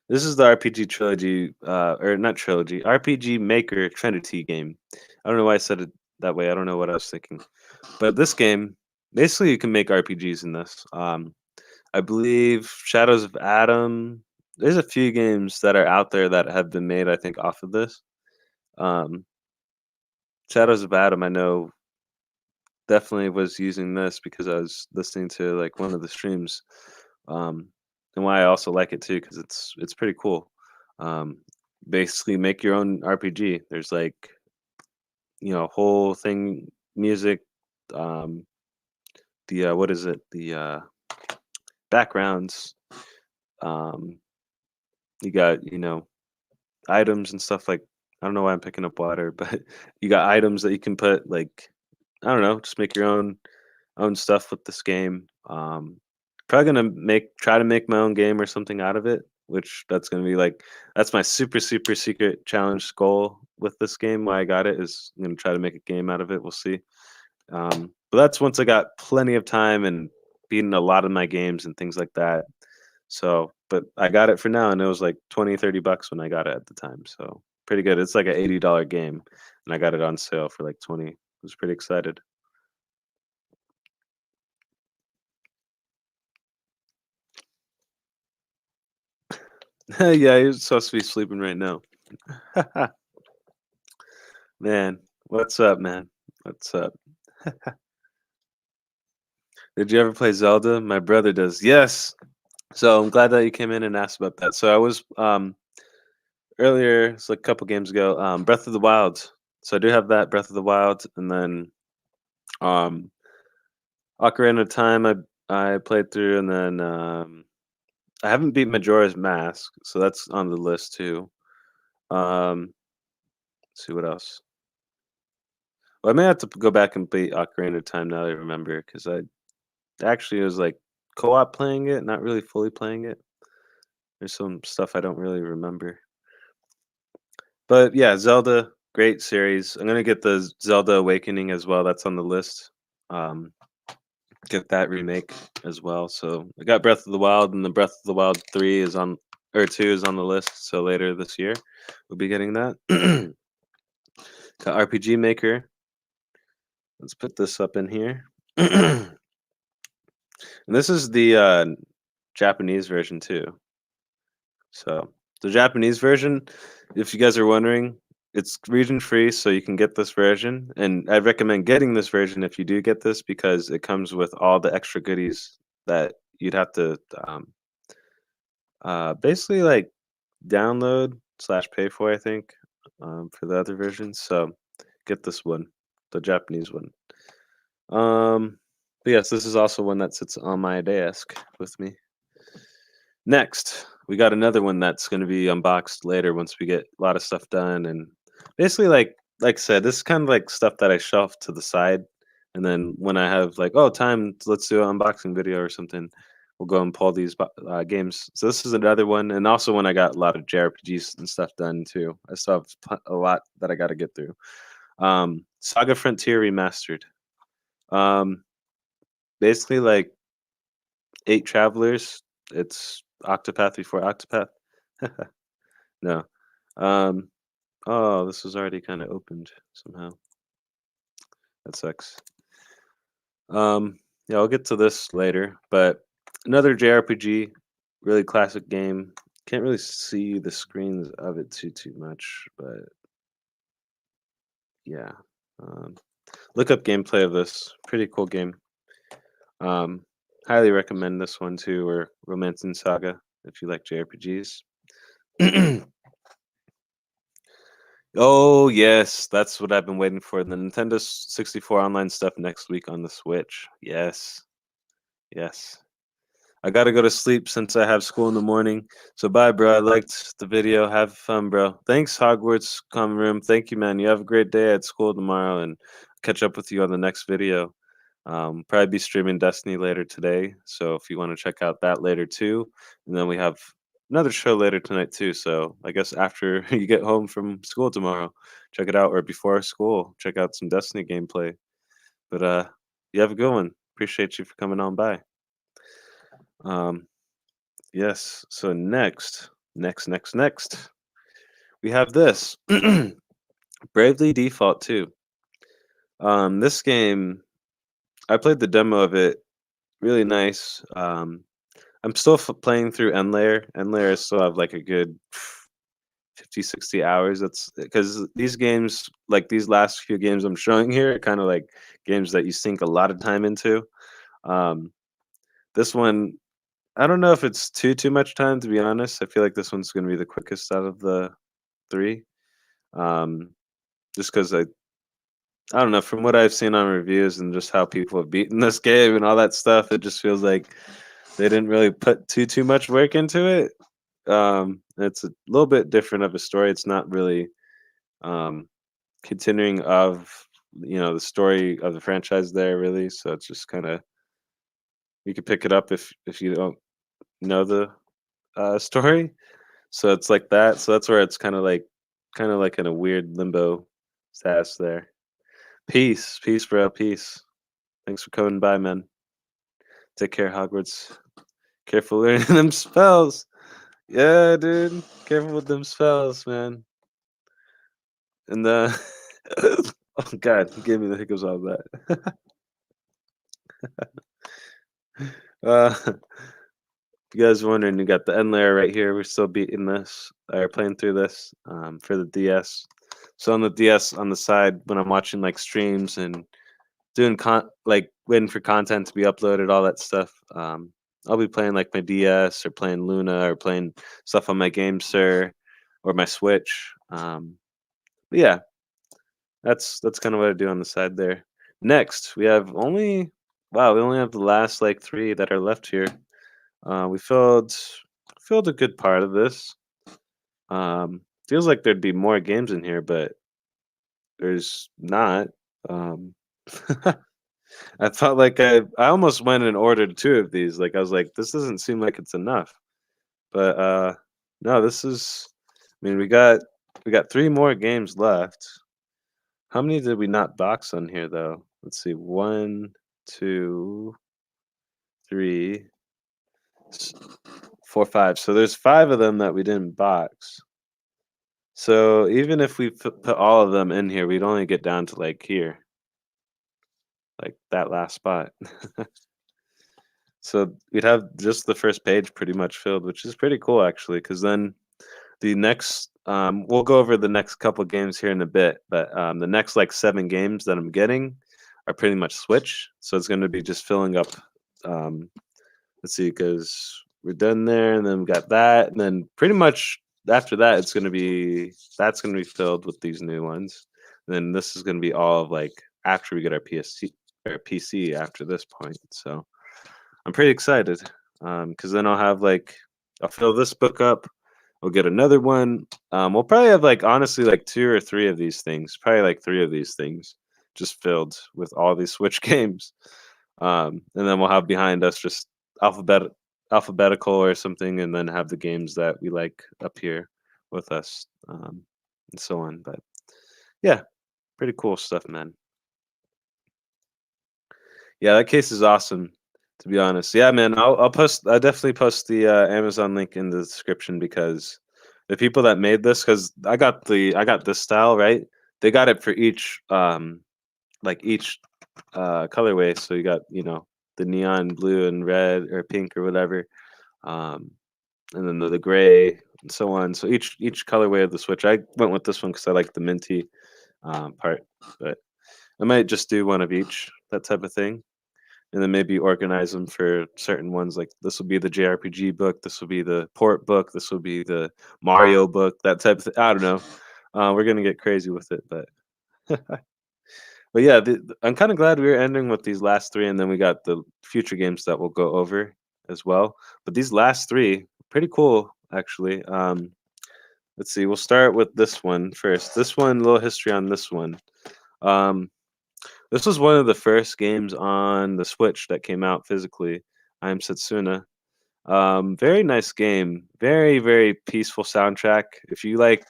this is the RPG trilogy, or not trilogy, RPG Maker Trinity game. I don't know why I said it that way. I don't know what I was thinking. But this game, basically, you can make RPGs in this. I believe Shadows of Adam. There's a few games that are out there that have been made, I think, off of this. Shadows of Adam, I know, definitely was using this because I was listening to like one of the streams, and why I also like it too because it's pretty cool. Um, Basically, make your own RPG. There's like whole thing music, the what is it? The backgrounds. You got items and stuff like. I don't know why I'm picking up water, but you got items that you can put like I don't know, just make your own stuff with this game. Probably gonna try to make my own game or something out of it, which that's gonna be like that's my super secret challenge goal with this game. Why I got it is I'm gonna try to make a game out of it. We'll see. But that's once I got plenty of time and beaten a lot of my games and things like that. So, but I got it for now, and it was like $20-$30 when I got it at the time. So pretty good. It's like an $80 game, and I got it on sale for like 20. I was pretty excited. Yeah, he's supposed to be sleeping right now. Man, what's up, man? What's up? Did you ever play Zelda? My brother does. Yes, So I'm glad that you came in and asked about that. So I was earlier, it's like a couple games ago, Breath of the Wild. So I do have that Breath of the Wild, and then um Ocarina of Time I played through, and then I haven't beat Majora's Mask, so that's on the list too. Let's see what else. Well, I may have to go back and beat Ocarina of Time now that I remember, because I actually was like co-op playing it, not really fully playing it. There's some stuff I don't really remember. But yeah, Zelda, great series. I'm gonna get the Zelda Awakening as well. That's on the list. Um, get that remake as well. So I got Breath of the Wild, and the Breath of the Wild 3 is on, or 2 is on the list. So later this year, we'll be getting that. Got RPG Maker. Let's put this up in here. And this is the Japanese version too. So the Japanese version, if you guys are wondering, it's region free, so you can get this version. And I recommend getting this version if you do get this, because it comes with all the extra goodies that you'd have to basically like download slash pay for, I think, for the other versions. So get this one, the Japanese one. But yes, this is also one that sits on my desk with me. Next, we got another one that's going to be unboxed later once we get a lot of stuff done. And basically, like I said, this is kind of like stuff that I shelf to the side, and then when I have like, oh, time, let's do an unboxing video or something, we'll go and pull these games. So this is another one, and also when I got a lot of JRPGs and stuff done too. I still have a lot that I got to get through. Saga Frontier Remastered. Um, Basically like 8 Travelers. It's Octopath before Octopath. No. Um, oh, this was already kind of opened somehow. That sucks. Yeah, I'll get to this later, but another JRPG, really classic game. Can't really see the screens of it too much, but yeah. Um, look up gameplay of this. Pretty cool game. Um, highly recommend this one too, or Romancing Saga if you like JRPGs. Oh yes, that's what I've been waiting for. The Nintendo 64 online stuff next week on the Switch. Yes, yes. I gotta go to sleep since I have school in the morning. So bye, bro. I liked the video. Have fun, bro. Thanks, Hogwarts Common Room. Thank you, man. You have a great day at school tomorrow, and catch up with you on the next video. Probably be streaming Destiny later today. So if you want to check out that later too, and then we have another show later tonight too. So I guess after you get home from school tomorrow, check it out, or before school, check out some Destiny gameplay. But you have a good one. Appreciate you for coming on by. Um, yes. So next, we have this Bravely Default 2. This game, I played the demo of it. Really nice. I'm still playing through End Layer. End Layer, I still have like a good 50, 60 hours. That's because these games, like these last few games I'm showing here, are kind of like games that you sink a lot of time into. Um, this one, I don't know if it's too much time, to be honest. I feel like this one's going to be the quickest out of the 3. Um, just because I don't know, from what I've seen on reviews and just how people have beaten this game and all that stuff, it just feels like they didn't really put too much work into it. It's a little bit different of a story. It's not really um, continuing of the story of the franchise there really. So it's just kind of, you could pick it up if you don't know the story. So it's like that. So that's where it's kind of like in a weird limbo status there. Peace, bro. Peace. Thanks for coming by, man. Take care, Hogwarts. Careful learning them spells. Yeah, dude. Careful with them spells, man. And oh god, he gave me the hiccups on that. If you guys are wondering, you got the end layer right here. We're still beating this, or playing through this for the DS. So on the DS on the side, when I'm watching like streams and doing like waiting for content to be uploaded, all that stuff. I'll be playing like my DS or playing Luna or playing stuff on my Game Sir or my Switch. But yeah, that's kind of what I do on the side there. Next, we have only wow, we only have the last like three that are left here. We filled a good part of this. Feels like there'd be more games in here, but there's not. Um, I felt like I almost went and ordered two of these. Like I was like, this doesn't seem like it's enough. But no, this is. I mean, we got three more games left. How many did we not box on here though? Let's see. One, two, three, s- four, five. So there's five of them that we didn't box. So even if we put all of them in here, we'd only get down to like here, like that last spot. So we'd have just the first page pretty much filled, which is pretty cool actually, because then the next we'll go over the next couple games here in a bit, but the next like 7 games that I'm getting are pretty much Switch. So it's going to be just filling up. Um, let's see, because we're done there, and then we got that, and then pretty much after that, that's going to be filled with these new ones. And then this is going to be all of like after we get our PC after this point. So I'm pretty excited because then I'll fill this book up. We'll get another one. We'll probably have like honestly like 2 or 3 of these things. Probably like 3 of these things just filled with all these Switch games. And then we'll have behind us just alphabetical or something, and then have the games that we like up here with us, and so on. But yeah, pretty cool stuff, man. Yeah, that case is awesome. To be honest, yeah, man, I'll definitely post the Amazon link in the description because the people that made this, because I got this style right. They got it for each each colorway. So you got the neon blue and red or pink or whatever, um, and then the gray and so on. So each colorway of the Switch, I went with this one because I like the minty part, but I might just do one of each, that type of thing, and then maybe organize them for certain ones. Like this will be the JRPG book, this will be the port book, this will be the Mario book, that type of thing. I don't know. We're gonna get crazy with it, but but yeah, I'm kind of glad we were ending with these last three, and then we got the future games that we'll go over as well. But these last three, pretty cool actually. Let's see. We'll start with this one first. This one, a little history on this one. Um, this was one of the first games on the Switch that came out physically. I am Setsuna. Very nice game. Very, very peaceful soundtrack. If you like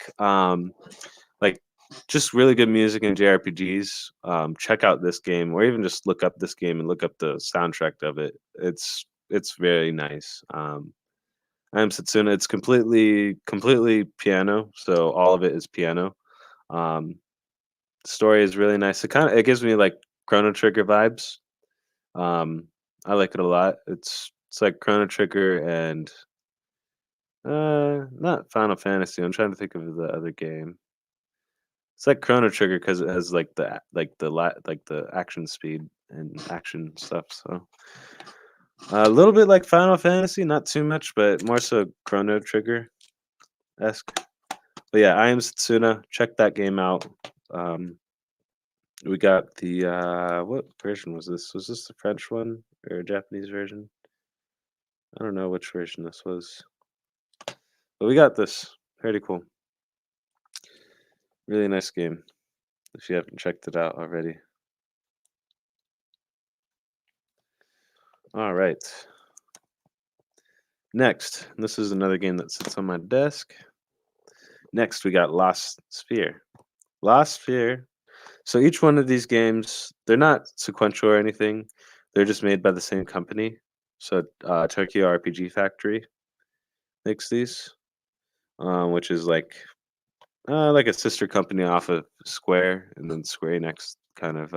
just really good music and JRPGs, check out this game, or even just look up this game and look up the soundtrack of it. It's very nice. I am Setsuna. It's completely piano, so all of it is piano. Um, the story is really nice. It gives me like Chrono Trigger vibes. Um, I like it a lot. It's like Chrono Trigger and not Final Fantasy. I'm trying to think of the other game. It's like Chrono Trigger because it has like the action speed and action stuff. So a little bit like Final Fantasy, not too much, but more so Chrono Trigger esque. But yeah, I am Setsuna. Check that game out. Um, we got the what version was this? Was this the French one or a Japanese version? I don't know which version this was, but we got this. Pretty cool. Really nice game. If you haven't checked it out already. All right. Next, this is another game that sits on my desk. Next, we got Lost Sphere. Lost Sphere. So each one of these games, they're not sequential or anything. They're just made by the same company. So Tokyo RPG Factory makes these, which is like a sister company off of Square, and then Square Enix kind of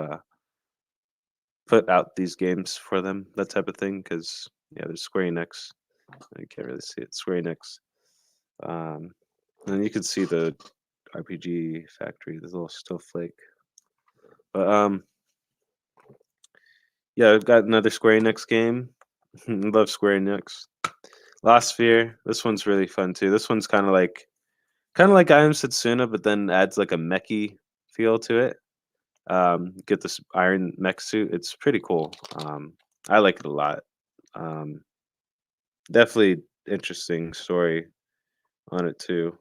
put out these games for them, that type of thing. Because yeah, there's Square Enix. You can't really see it. Square Enix. And you can see the RPG Factory, the little snowflake. But yeah, I've got another Square Enix game. Love Square Enix. Lost Sphere. This one's really fun too. This one's kind of like I Am Setsuna, but then adds like a mechy feel to it. Get this iron mech suit. It's pretty cool. I like it a lot. Um, Definitely interesting story on it too.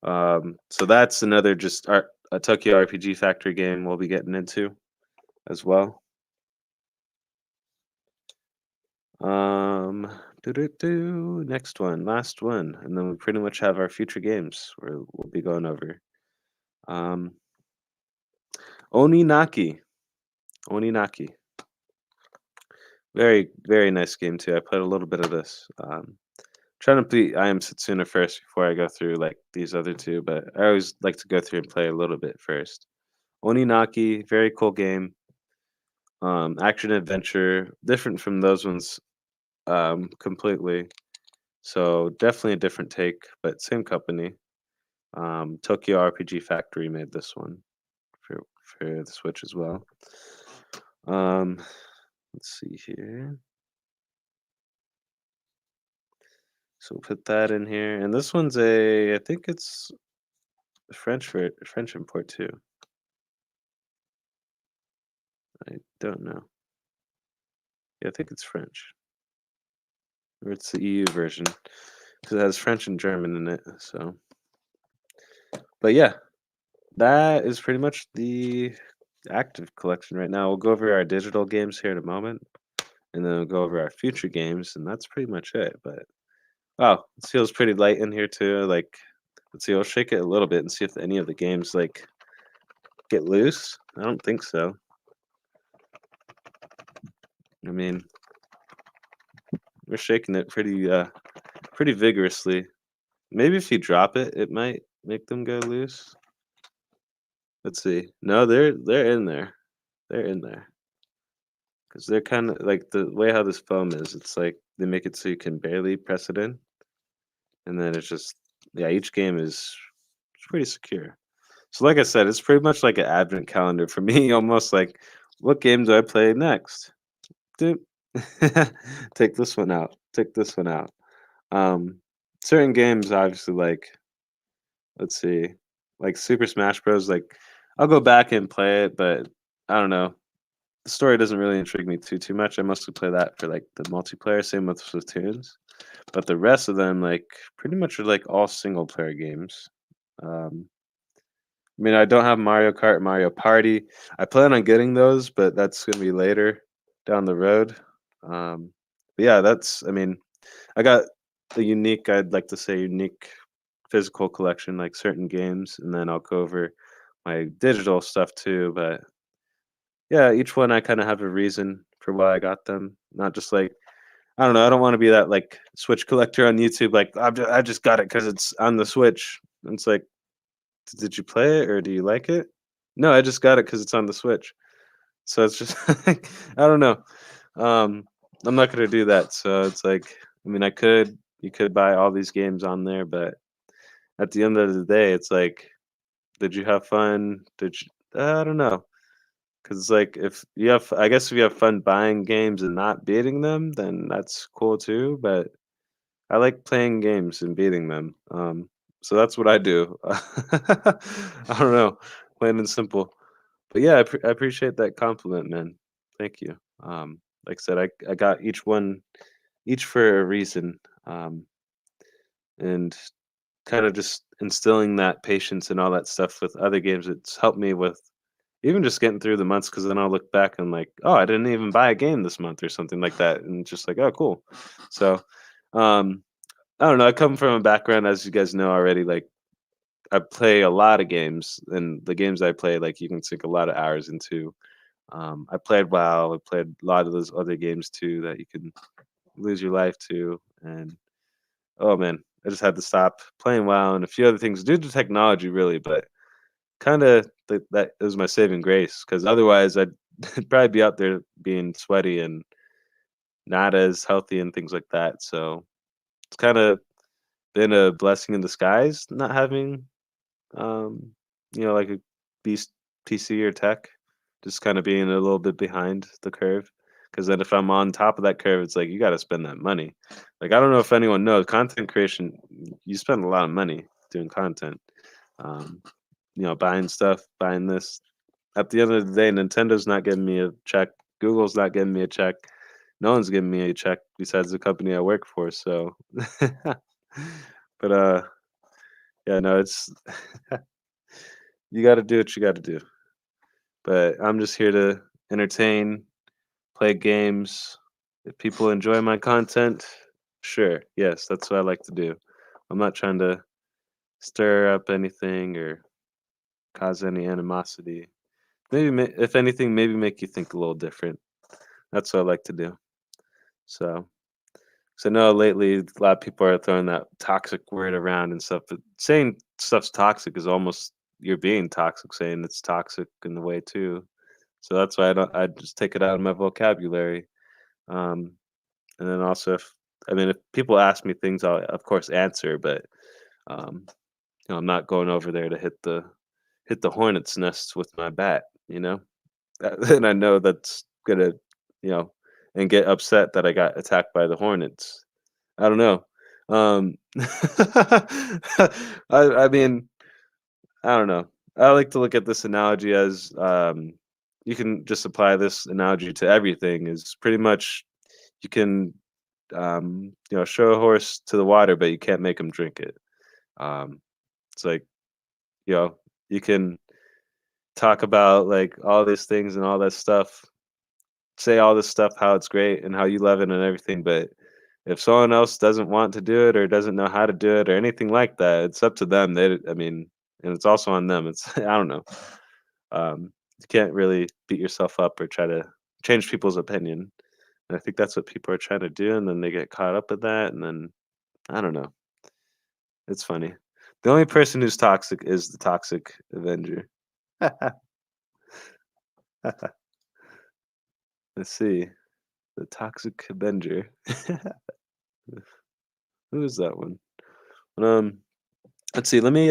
So that's another just a Tokyo RPG Factory game we'll be getting into as well. Um, next one, last one, and then we pretty much have our future games we'll be going over. Um, Oninaki, Oninaki, very nice game too. I played a little bit of this. Trying to beat I Am Setsuna first before I go through like these other two, but I always like to go through and play a little bit first. Oninaki, very cool game. Action adventure, different from those ones completely. So definitely a different take, but same company. Tokyo RPG Factory made this one for the Switch as well. Um, let's see here. So we'll put that in here, and this one's I think it's French import too. I don't know. Yeah, I think it's French, or it's the EU version because it has French and German in it. So, but yeah, that is pretty much the active collection right now. We'll go over our digital games here in a moment, and then we'll go over our future games, and that's pretty much it. But wow, it feels pretty light in here too. Like, let's see, I'll shake it a little bit and see if any of the games like get loose. I don't think so. I mean, we're shaking it pretty vigorously. Maybe if you drop it, it might make them go loose. Let's see. No, they're in there. They're in there. Because they're kind of like the way how this foam is. It's like they make it so you can barely press it in, and then it's just yeah. Each game is it's pretty secure. So like I said, it's pretty much like an advent calendar for me. Almost like, what game do I play next? Doop. Take this one out. Take this one out. Um, Certain games, obviously, like let's see, like Super Smash Bros. Like I'll go back and play it, but I don't know. The story doesn't really intrigue me too much. I mostly play that for like the multiplayer. Same with Splatoons, but the rest of them like pretty much are like all single player games. Um, I mean, I don't have Mario Kart, Mario Party. I plan on getting those, but that's gonna be later down the road. But yeah, that's. I mean, I got the unique. I'd like to say unique physical collection, like certain games, and then I'll go over my digital stuff too. But yeah, each one I kind of have a reason for why I got them. Not just like I don't know. I don't want to be that like Switch collector on YouTube. Like I just got it because it's on the Switch. And it's like, did you play it or do you like it? No, I just got it because it's on the Switch. So it's just like, I don't know. Um, I'm not gonna do that. So it's like, I mean, you could buy all these games on there, but at the end of the day, it's like, did you have fun? I don't know. Because it's like if you have, I guess if you have fun buying games and not beating them, then that's cool too. But I like playing games and beating them. So that's what I do. I don't know, plain and simple. But yeah, I appreciate that compliment, man. Thank you. Like I said, I got each one, each for a reason, and kind of just instilling that patience and all that stuff with other games. It's helped me with even just getting through the months because then I'll look back and like, oh, I didn't even buy a game this month or something like that, and just like, oh, cool. So, um, I don't know. I come from a background, as you guys know already. Like, I play a lot of games, and the games I play, like, you can sink a lot of hours into. I played WoW. I played a lot of those other games too that you can lose your life to, and oh man, I just had to stop playing WoW and a few other things due to technology, really. But kind of that was my saving grace because otherwise I'd probably be out there being sweaty and not as healthy and things like that. So it's kind of been a blessing in disguise not having, um, like a beast PC or tech, just kind of being a little bit behind the curve because then if I'm on top of that curve, it's like you got to spend that money. Like I don't know if anyone knows, content creation, you spend a lot of money doing content. Um, buying stuff, buying this. At the end of the day, Nintendo's not giving me a check. Google's not giving me a check. No one's giving me a check besides the company I work for. So, but yeah, no, it's you got to do what you got to do. But I'm just here to entertain, play games. If people enjoy my content, sure, yes, that's what I like to do. I'm not trying to stir up anything or cause any animosity. Maybe, if anything, maybe make you think a little different. That's what I like to do. So, so no, lately a lot of people are throwing that toxic word around and stuff. But saying stuff's toxic is almost you're being toxic. Saying it's toxic in the way too. So that's why I don't. I just take it out of my vocabulary. Um, and then also, if people ask me things, I'll of course answer. But um, I'm not going over there to hit the hornet's nest with my bat. And I know that's gonna, you know, and get upset that I got attacked by the hornets. I don't know. I mean, I don't know. I like to look at this analogy as you can just apply this analogy to everything. Is pretty much you can show a horse to the water, but you can't make him drink it. Um, it's like you know you can talk about like all these things and all that stuff, say all this stuff how it's great and how you love it and everything, but if someone else doesn't want to do it or doesn't know how to do it or anything like that, it's up to them. And it's also on them. It's I don't know. You can't really beat yourself up or try to change people's opinion. And I think that's what people are trying to do, and then they get caught up in that, and then I don't know. It's funny. The only person who's toxic is the toxic Avenger. Let's see. The Toxic Avenger. Who is that one? Um, let's see. Let me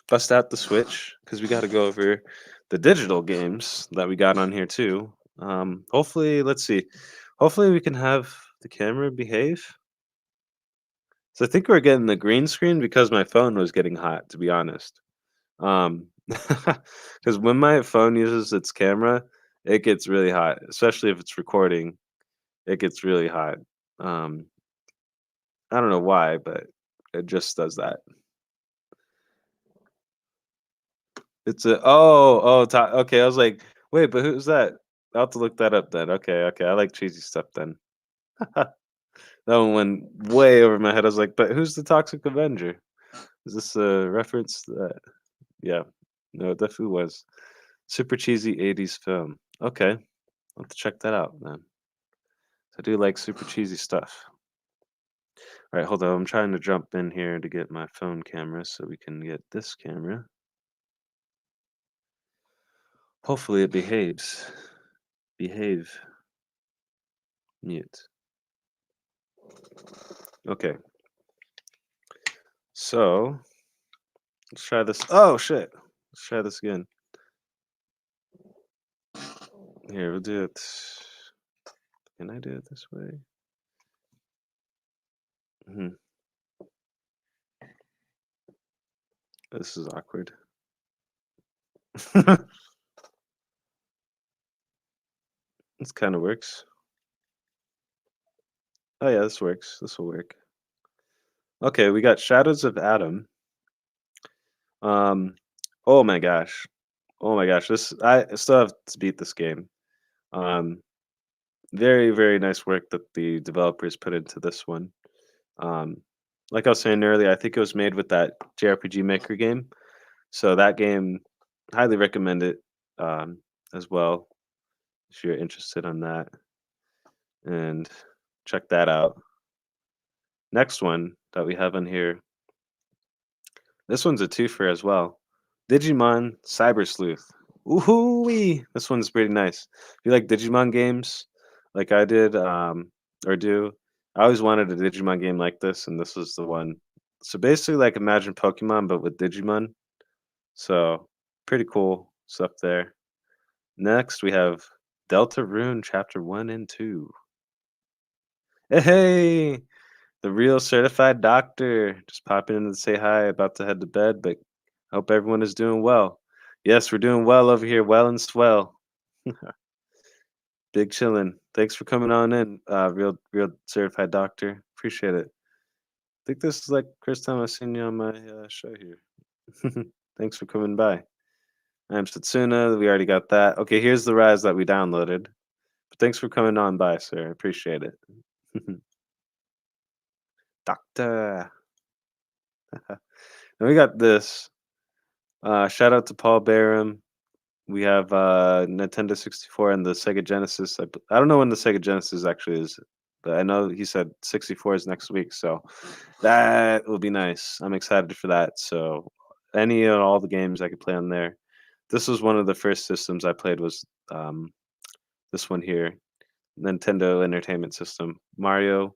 bust out the Switch because we got to go over the digital games that we got on here too. Hopefully, let's see. Hopefully, we can have the camera behave. So I think we're getting the green screen because my phone was getting hot. To be honest, because when my phone uses its camera, it gets really hot, especially if it's recording. It gets really hot. Um, I don't know why, but it just does that. It's a okay. I was like, wait, but who's that? I'll have to look that up then. Okay, okay. I like cheesy stuff then. That one went way over my head. I was like, but who's the Toxic Avenger? Is this a reference to that? Yeah, no, it definitely was. Super cheesy 80s film. Okay, I'll have to check that out then. I do like super cheesy stuff. All right, hold on. I'm trying to jump in here to get my phone camera so we can get this camera. Hopefully it behaves. Behave. Mute. Okay. So let's try this. Oh shit. Let's try this again. Here, we'll do it. Can I do it this way? This is awkward. This kind of works. Oh yeah, this works. This will work. Okay, we got Shadows of Adam. Um, oh my gosh. Oh my gosh. This I still have to beat this game. Um, very, very nice work that the developers put into this one. Um, like I was saying earlier, I think it was made with that JRPG Maker game. So that game, highly recommend it um, as well if you're interested on that. And check that out. Next one that we have on here, this one's a twofer as well. Digimon Cyber Sleuth. Ooh wee! This one's pretty nice. If you like Digimon games, like I did, or do, I always wanted a Digimon game like this, and this was the one. So basically, like imagine Pokemon, but with Digimon. So pretty cool stuff there. Next, we have Deltarune Chapter 1 and 2. Hey! The real certified doctor. Just popping in to say hi, about to head to bed, but hope everyone is doing well. Yes, we're doing well over here, well and swell. Big chillin'. Thanks for coming on in, real certified doctor. Appreciate it. Think this is like first time I've seen you on my show here. Thanks for coming by. I'm Satsuna. We already got that. Okay, here's the rise that we downloaded. But thanks for coming on by, sir. I appreciate it. Doctor. And we got this. Shout out to Paul Barham. We have Nintendo 64 and the Sega Genesis. I don't know when the Sega Genesis actually is, but I know he said 64 is next week, so that will be nice. I'm excited for that. So any and all the games I could play on there. This was one of the first systems I played was this one here, Nintendo Entertainment System. Mario,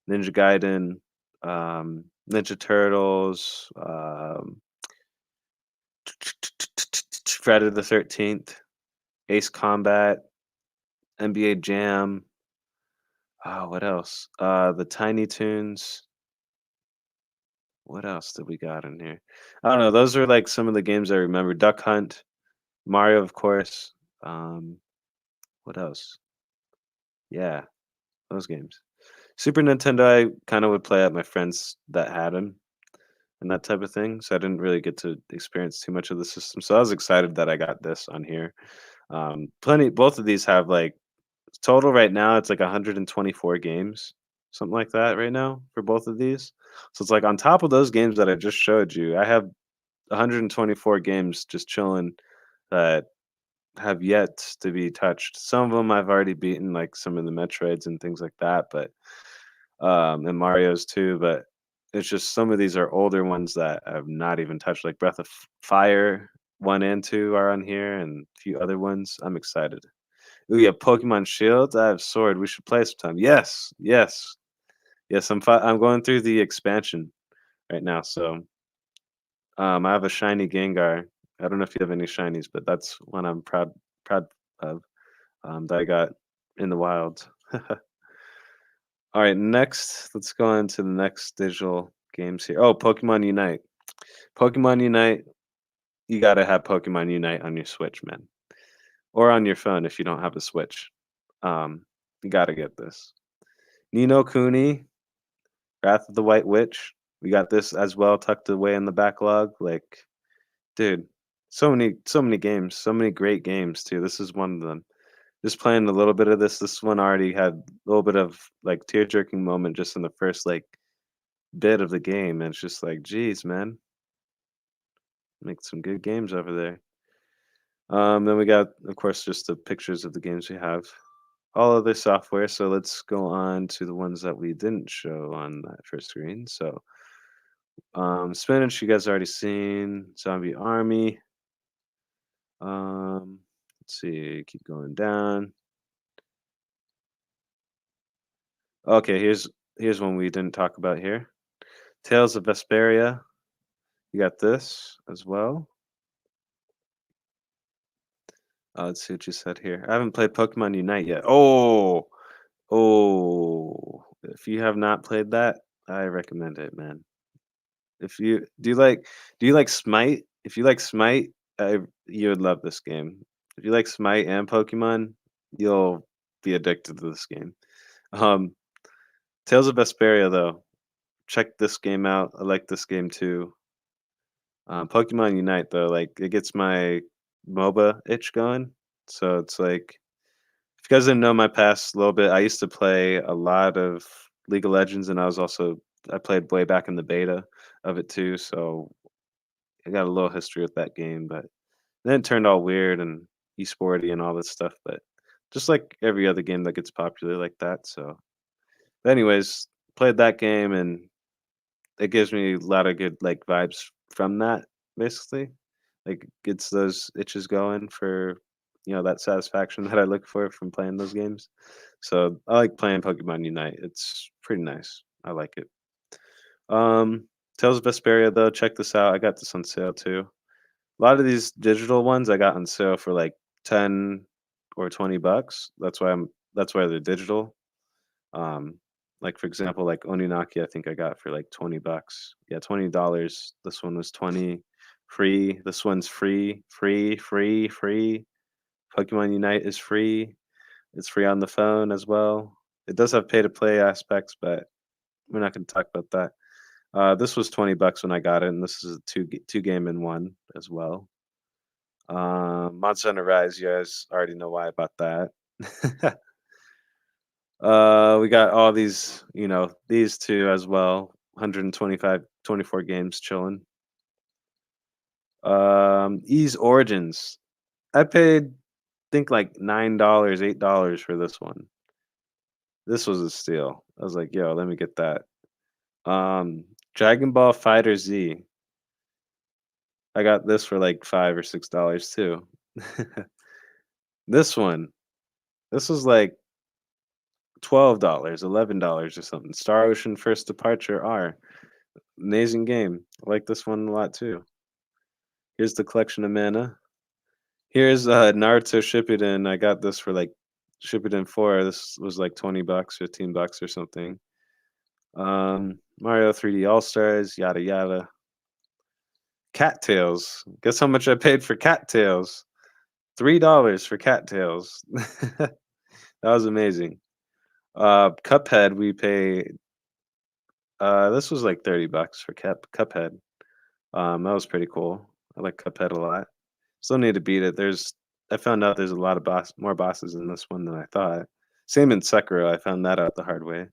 Ninja Gaiden, Ninja Turtles, Friday the 13th, Ace Combat, NBA Jam. What else? The Tiny Toons. What else did we got in here? I don't know. Those are like some of the games I remember. Duck Hunt, Mario, of course. What else? Yeah, those games. Super Nintendo, I kind of would play at my friends that had them and that type of thing. So I didn't really get to experience too much of the system. So I was excited that I got this on here. Plenty. Both of these have like total right now. It's like 124 games, something like that right now for both of these. So it's like on top of those games that I just showed you, I have 124 games just chilling that have yet to be touched. Some of them I've already beaten, like some of the Metroids and things like that, but and Mario's too. But it's just some of these are older ones that I've not even touched, like Breath of Fire 1 and 2 are on here, and a few other ones. I'm excited. Ooh, yeah, Pokemon Shield. I have Sword. We should play sometime. Yes, yes, yes. I'm going through the expansion right now, so I have a shiny Gengar. I don't know if you have any shinies, but that's one I'm proud of, that I got in the wild. All right, next, let's go on to the next digital games here. Oh, Pokemon Unite. Pokemon Unite. You gotta have Pokemon Unite on your Switch, man, or on your phone if you don't have a Switch. You gotta get this. Nino Kuni, Wrath of the White Witch. We got this as well tucked away in the backlog. Like, dude, so many games, so many great games too. This is one of them. Just playing a little bit of this. This one already had a little bit of like tear jerking moment just in the first like bit of the game. And it's just like, geez, man, make some good games over there. Then we got, of course, just the pictures of the games we have. All other software. So let's go on to the ones that we didn't show on that first screen. So Spinach, you guys already seen. Zombie Army. Let's see, keep going down. Okay, here's one we didn't talk about here. Tales of Vesperia. You got this as well. Let's see what you said here. I haven't played Pokemon Unite yet. Oh, if you have not played that, I recommend it, man. If you do you like Smite? If you like Smite, you would love this game. If you like Smite and Pokemon, you'll be addicted to this game. Um, Tales of Vesperia, though, check this game out. I like this game too. Pokemon Unite, though, like it gets my MOBA itch going. So it's like, if you guys didn't know my past a little bit, I used to play a lot of League of Legends, and I played way back in the beta of it too. So I got a little history with that game, but then it turned all weird and esporty and all this stuff. But just like every other game that gets popular like that. So, but anyways, played that game, and it gives me a lot of good like vibes from that. Basically, like gets those itches going for that satisfaction that I look for from playing those games. So I like playing Pokemon Unite. It's pretty nice. I like it. Um, Tales of Vesperia though, check this out. I got this on sale too. A lot of these digital ones I got on sale for like 10 or $20. That's why they're digital. Like for example, like Oninaki, I think I got for like $20. Yeah, $20. This one was 20 free. This one's free. Pokemon Unite is free. It's free on the phone as well. It does have pay to play aspects, but we're not going to talk about that. This was $20 when I got it, and this is a two game in one as well. Monster Hunter Rise, you guys already know why about that. We got all these, these two as well. 24 games chilling. Ys Origins. I paid think like $9, $8 for this one. This was a steal. I was like, yo, let me get that. Dragon Ball Fighter Z. I got this for like $5 or $6 too. This one. This was like $12, $11 or something. Star Ocean First Departure R. Amazing game. I like this one a lot too. Here's the collection of mana. Here's Naruto Shippuden. I got this for like Shippuden 4. This was like $20, $15 or something. Mario 3D All Stars, yada yada. Cattails. Guess how much I paid for Cattails? $3 for Cattails. That was amazing. Cuphead, we paid. This was like $30 for Cuphead. That was pretty cool. I like Cuphead a lot. Still need to beat it. I found out there's a lot of more bosses in this one than I thought. Same in Sekiro. I found that out the hard way.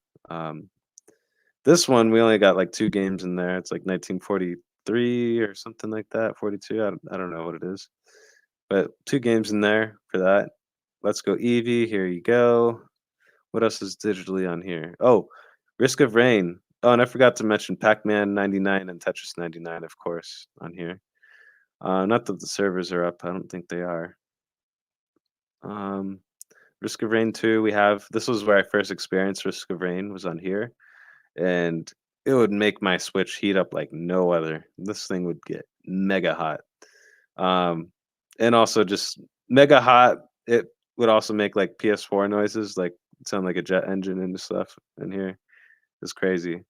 This one we only got like 2 games in there. It's like 1943 or something like that. 42. I don't know what it is, but 2 games in there for that. Let's Go Eevee. Here you go. What else is digitally on here? Oh, Risk of Rain. Oh, and I forgot to mention Pac-Man 99 and Tetris 99, of course, on here. Not that the servers are up. I don't think they are. Risk of Rain 2, we have. This was where I first experienced Risk of Rain, was on here. And it would make my Switch heat up like no other. This thing would get mega hot. And also just mega hot. It would also make like PS4 noises, like sound like a jet engine and stuff in here. It's crazy.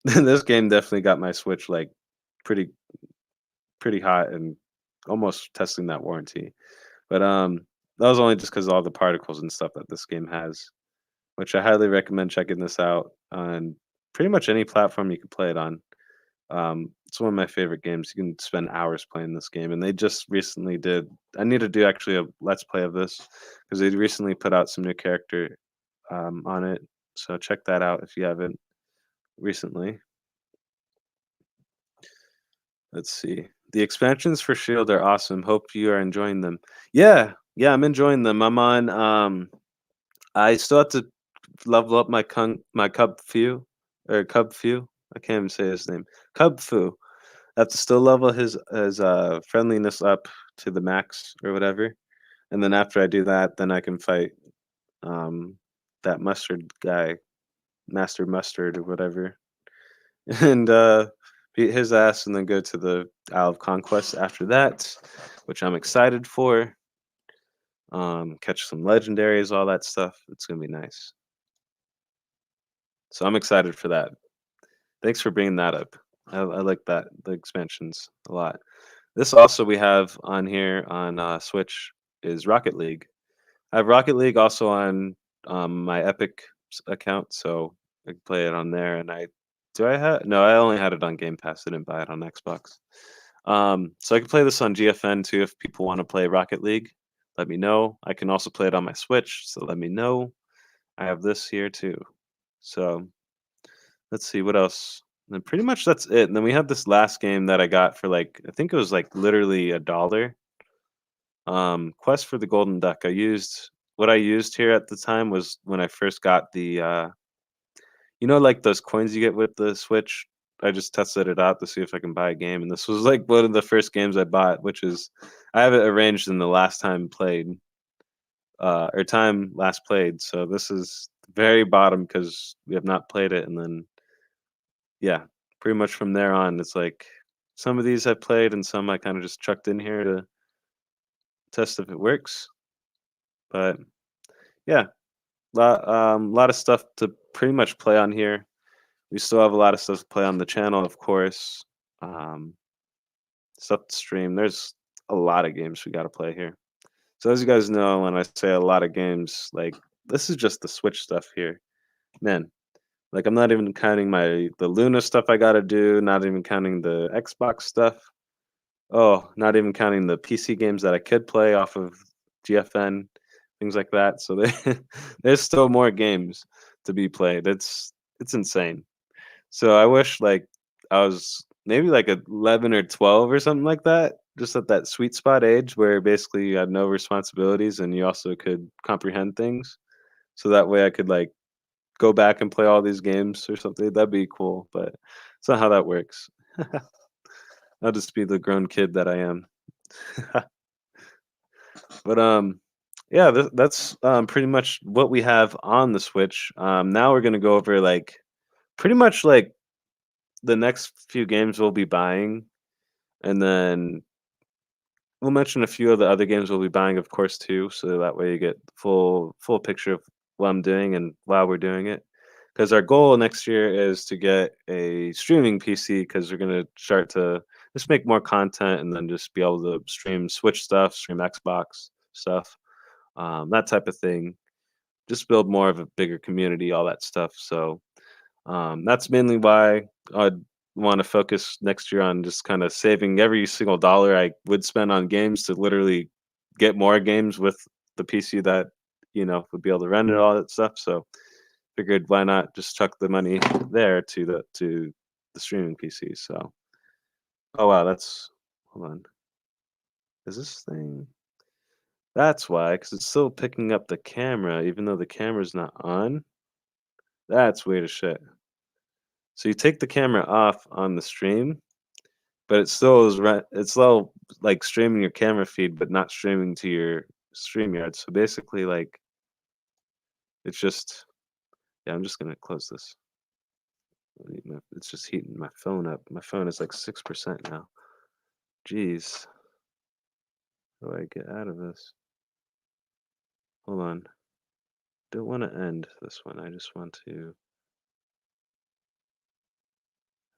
This game definitely got my Switch like pretty hot and almost testing that warranty. But that was only just because of all the particles and stuff that this game has, which I highly recommend checking this out on pretty much any platform you can play it on. It's one of my favorite games. You can spend hours playing this game, and they just recently did. I need to do actually a let's play of this because they recently put out some new character on it. So check that out if you haven't recently. Let's see. The expansions for Shield are awesome. Hope you are enjoying them. Yeah, I'm enjoying them. I'm on. I still have to level up my Cub Few or Cub Few. I can't even say his name. Cub Fu. I have to still level his friendliness up to the max or whatever, and then after I do that, then I can fight that mustard guy, Master Mustard or whatever, and beat his ass, and then go to the Isle of Conquest after that, which I'm excited for. Catch some legendaries, all that stuff. It's gonna be nice. So I'm excited for that. Thanks for bringing that up. I like the expansions a lot. This also we have on here on Switch is Rocket League. I have Rocket League also on my Epic account, so I can play it on there. And I only had it on Game Pass. I didn't buy it on Xbox. So I can play this on GFN too if people want to play Rocket League. Let me know. I can also play it on my Switch, so let me know. I have this here too. So let's see what else. And pretty much that's it. And then we have this last game that I got for like I think it was like literally $1. Quest for the Golden Duck. What I used here at the time was when I first got the like those coins you get with the Switch. I just tested it out to see if I can buy a game, and this was like one of the first games I bought, which is I have it arranged in the last time played, or time last played. So this is very bottom because we have not played it, and then yeah, pretty much from there on, it's like some of these I played and some I kind of just chucked in here to test if it works. But yeah, lot of stuff to pretty much play on here. We still have a lot of stuff to play on the channel, of course. Um, Stuff to stream. There's a lot of games we got to play here. So as you guys know, when I say a lot of games, like this is just the Switch stuff here, man. Like I'm not even counting the Luna stuff I got to do. Not even counting the Xbox stuff. Oh, not even counting the PC games that I could play off of GFN, things like that. So there's still more games to be played. It's insane. So I wish like I was maybe like 11 or 12 or something like that, just at that sweet spot age where basically you had no responsibilities and you also could comprehend things. So that way I could like go back and play all these games or something. That'd be cool, but it's not how that works. I'll just be the grown kid that I am. But yeah, that's pretty much what we have on the Switch. Now we're gonna go over like pretty much like the next few games we'll be buying, and then we'll mention a few of the other games we'll be buying, of course, too. So that way you get the full picture of what I'm doing and while we're doing it. Because our goal next year is to get a streaming PC because we're gonna start to just make more content and then just be able to stream Switch stuff, stream Xbox stuff, that type of thing. Just build more of a bigger community, all that stuff. So that's mainly why I'd want to focus next year on just kind of saving every single dollar I would spend on games to literally get more games with the PC that would be able to run it, all that stuff. So figured why not just chuck the money there to the streaming PC. So oh wow, that's hold on. Is this thing? That's why, because it's still picking up the camera, even though the camera's not on. That's weird as shit. So you take the camera off on the stream, but it still is it's still like streaming your camera feed, but not streaming to your StreamYard. So basically, like it's just yeah. I'm just gonna close this. It's just heating my phone up. My phone is like 6% now. Jeez, how do I get out of this? Hold on. Don't want to end this one. I just want to.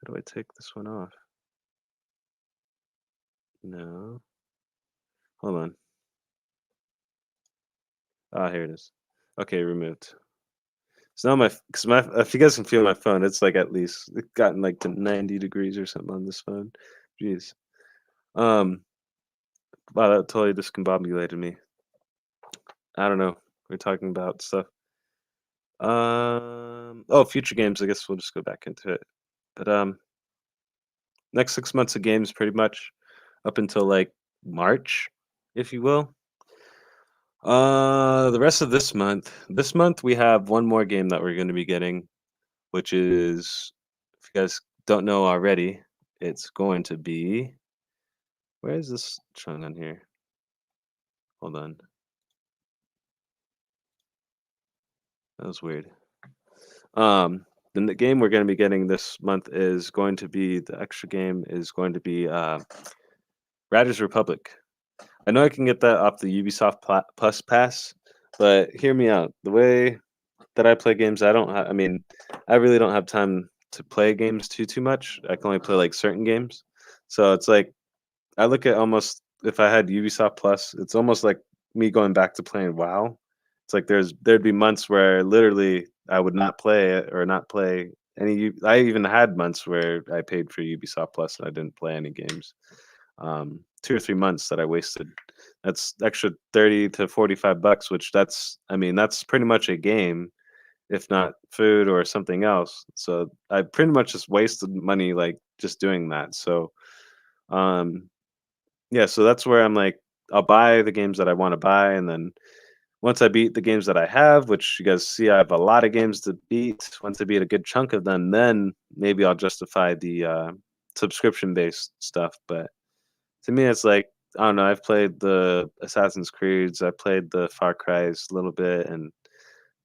How do I take this one off? No. Hold on. Ah, here it is. Okay, removed. So now because if you guys can feel my phone, it's like at least it's gotten like to 90 degrees or something on this phone. Jeez. Um, wow, that totally discombobulated me. I don't know. We're talking about stuff. Oh, future games. I guess we'll just go back into it. But next 6 months of games, pretty much up until like March, if you will. The rest of this month. This month we have one more game that we're going to be getting, which is, if you guys don't know already, it's going to be. Where is this showing on here? Hold on. That was weird. Then the game we're going to be getting this month is going to be the extra game is going to be Riders Republic. I know I can get that off the Ubisoft Plus Pass, but hear me out. The way that I play games, I mean, I really don't have time to play games too much. I can only play like certain games. So it's like I look at almost if I had Ubisoft Plus, it's almost like me going back to playing WoW. It's like there'd be months where literally I would not play it or not play any. I even had months where I paid for Ubisoft Plus and I didn't play any games. 2 or 3 months that I wasted. That's extra 30 to 45 bucks, which I mean that's pretty much a game, if not food or something else. So I pretty much just wasted money like just doing that. So um yeah, so that's where I'm like, I'll buy the games that I want to buy, and then once I beat the games that I have, which you guys see, I have a lot of games to beat. Once I beat a good chunk of them, then maybe I'll justify the subscription-based stuff. But to me, it's like I don't know. I've played the Assassin's Creeds, I played the Far Cry's a little bit, and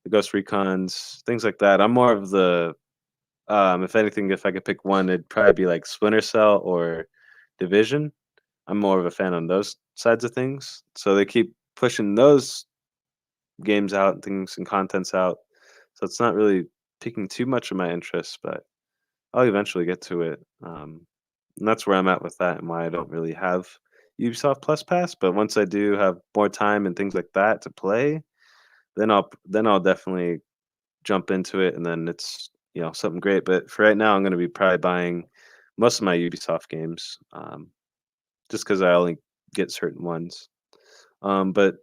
the Ghost Recons, things like that. I'm more of the if anything, if I could pick one, it'd probably be like Splinter Cell or Division. I'm more of a fan on those sides of things. So they keep pushing those games out and things and contents out. So it's not really piquing too much of my interest, but I'll eventually get to it. And that's where I'm at with that and why I don't really have Ubisoft Plus Pass. But once I do have more time and things like that to play, then I'll definitely jump into it, and then it's something great. But for right now, I'm gonna be probably buying most of my Ubisoft games, just because I only get certain ones. But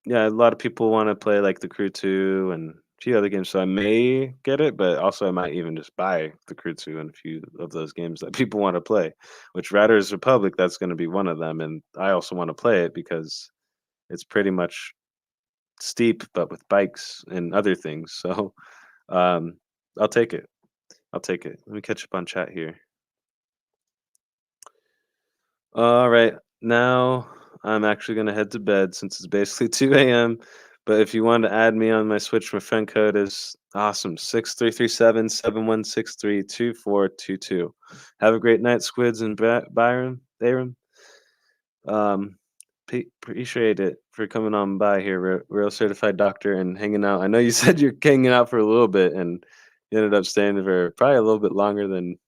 yeah, a lot of people want to play like The Crew 2 and a few other games, so I may get it, but also I might even just buy The Crew 2 and a few of those games that people want to play, which Riders Republic, that's going to be one of them. And I also want to play it because it's pretty much steep, but with bikes and other things. So um, I'll take it. I'll take it. Let me catch up on chat here. All right. Now I'm actually gonna head to bed since it's basically 2 a.m. But if you want to add me on my Switch, my friend code is awesome 633771632422. Have a great night, Squids and Byron. Aaron. Um, appreciate it for coming on by here, real certified doctor, and hanging out. I know you said you're hanging out for a little bit, and you ended up staying for probably a little bit longer than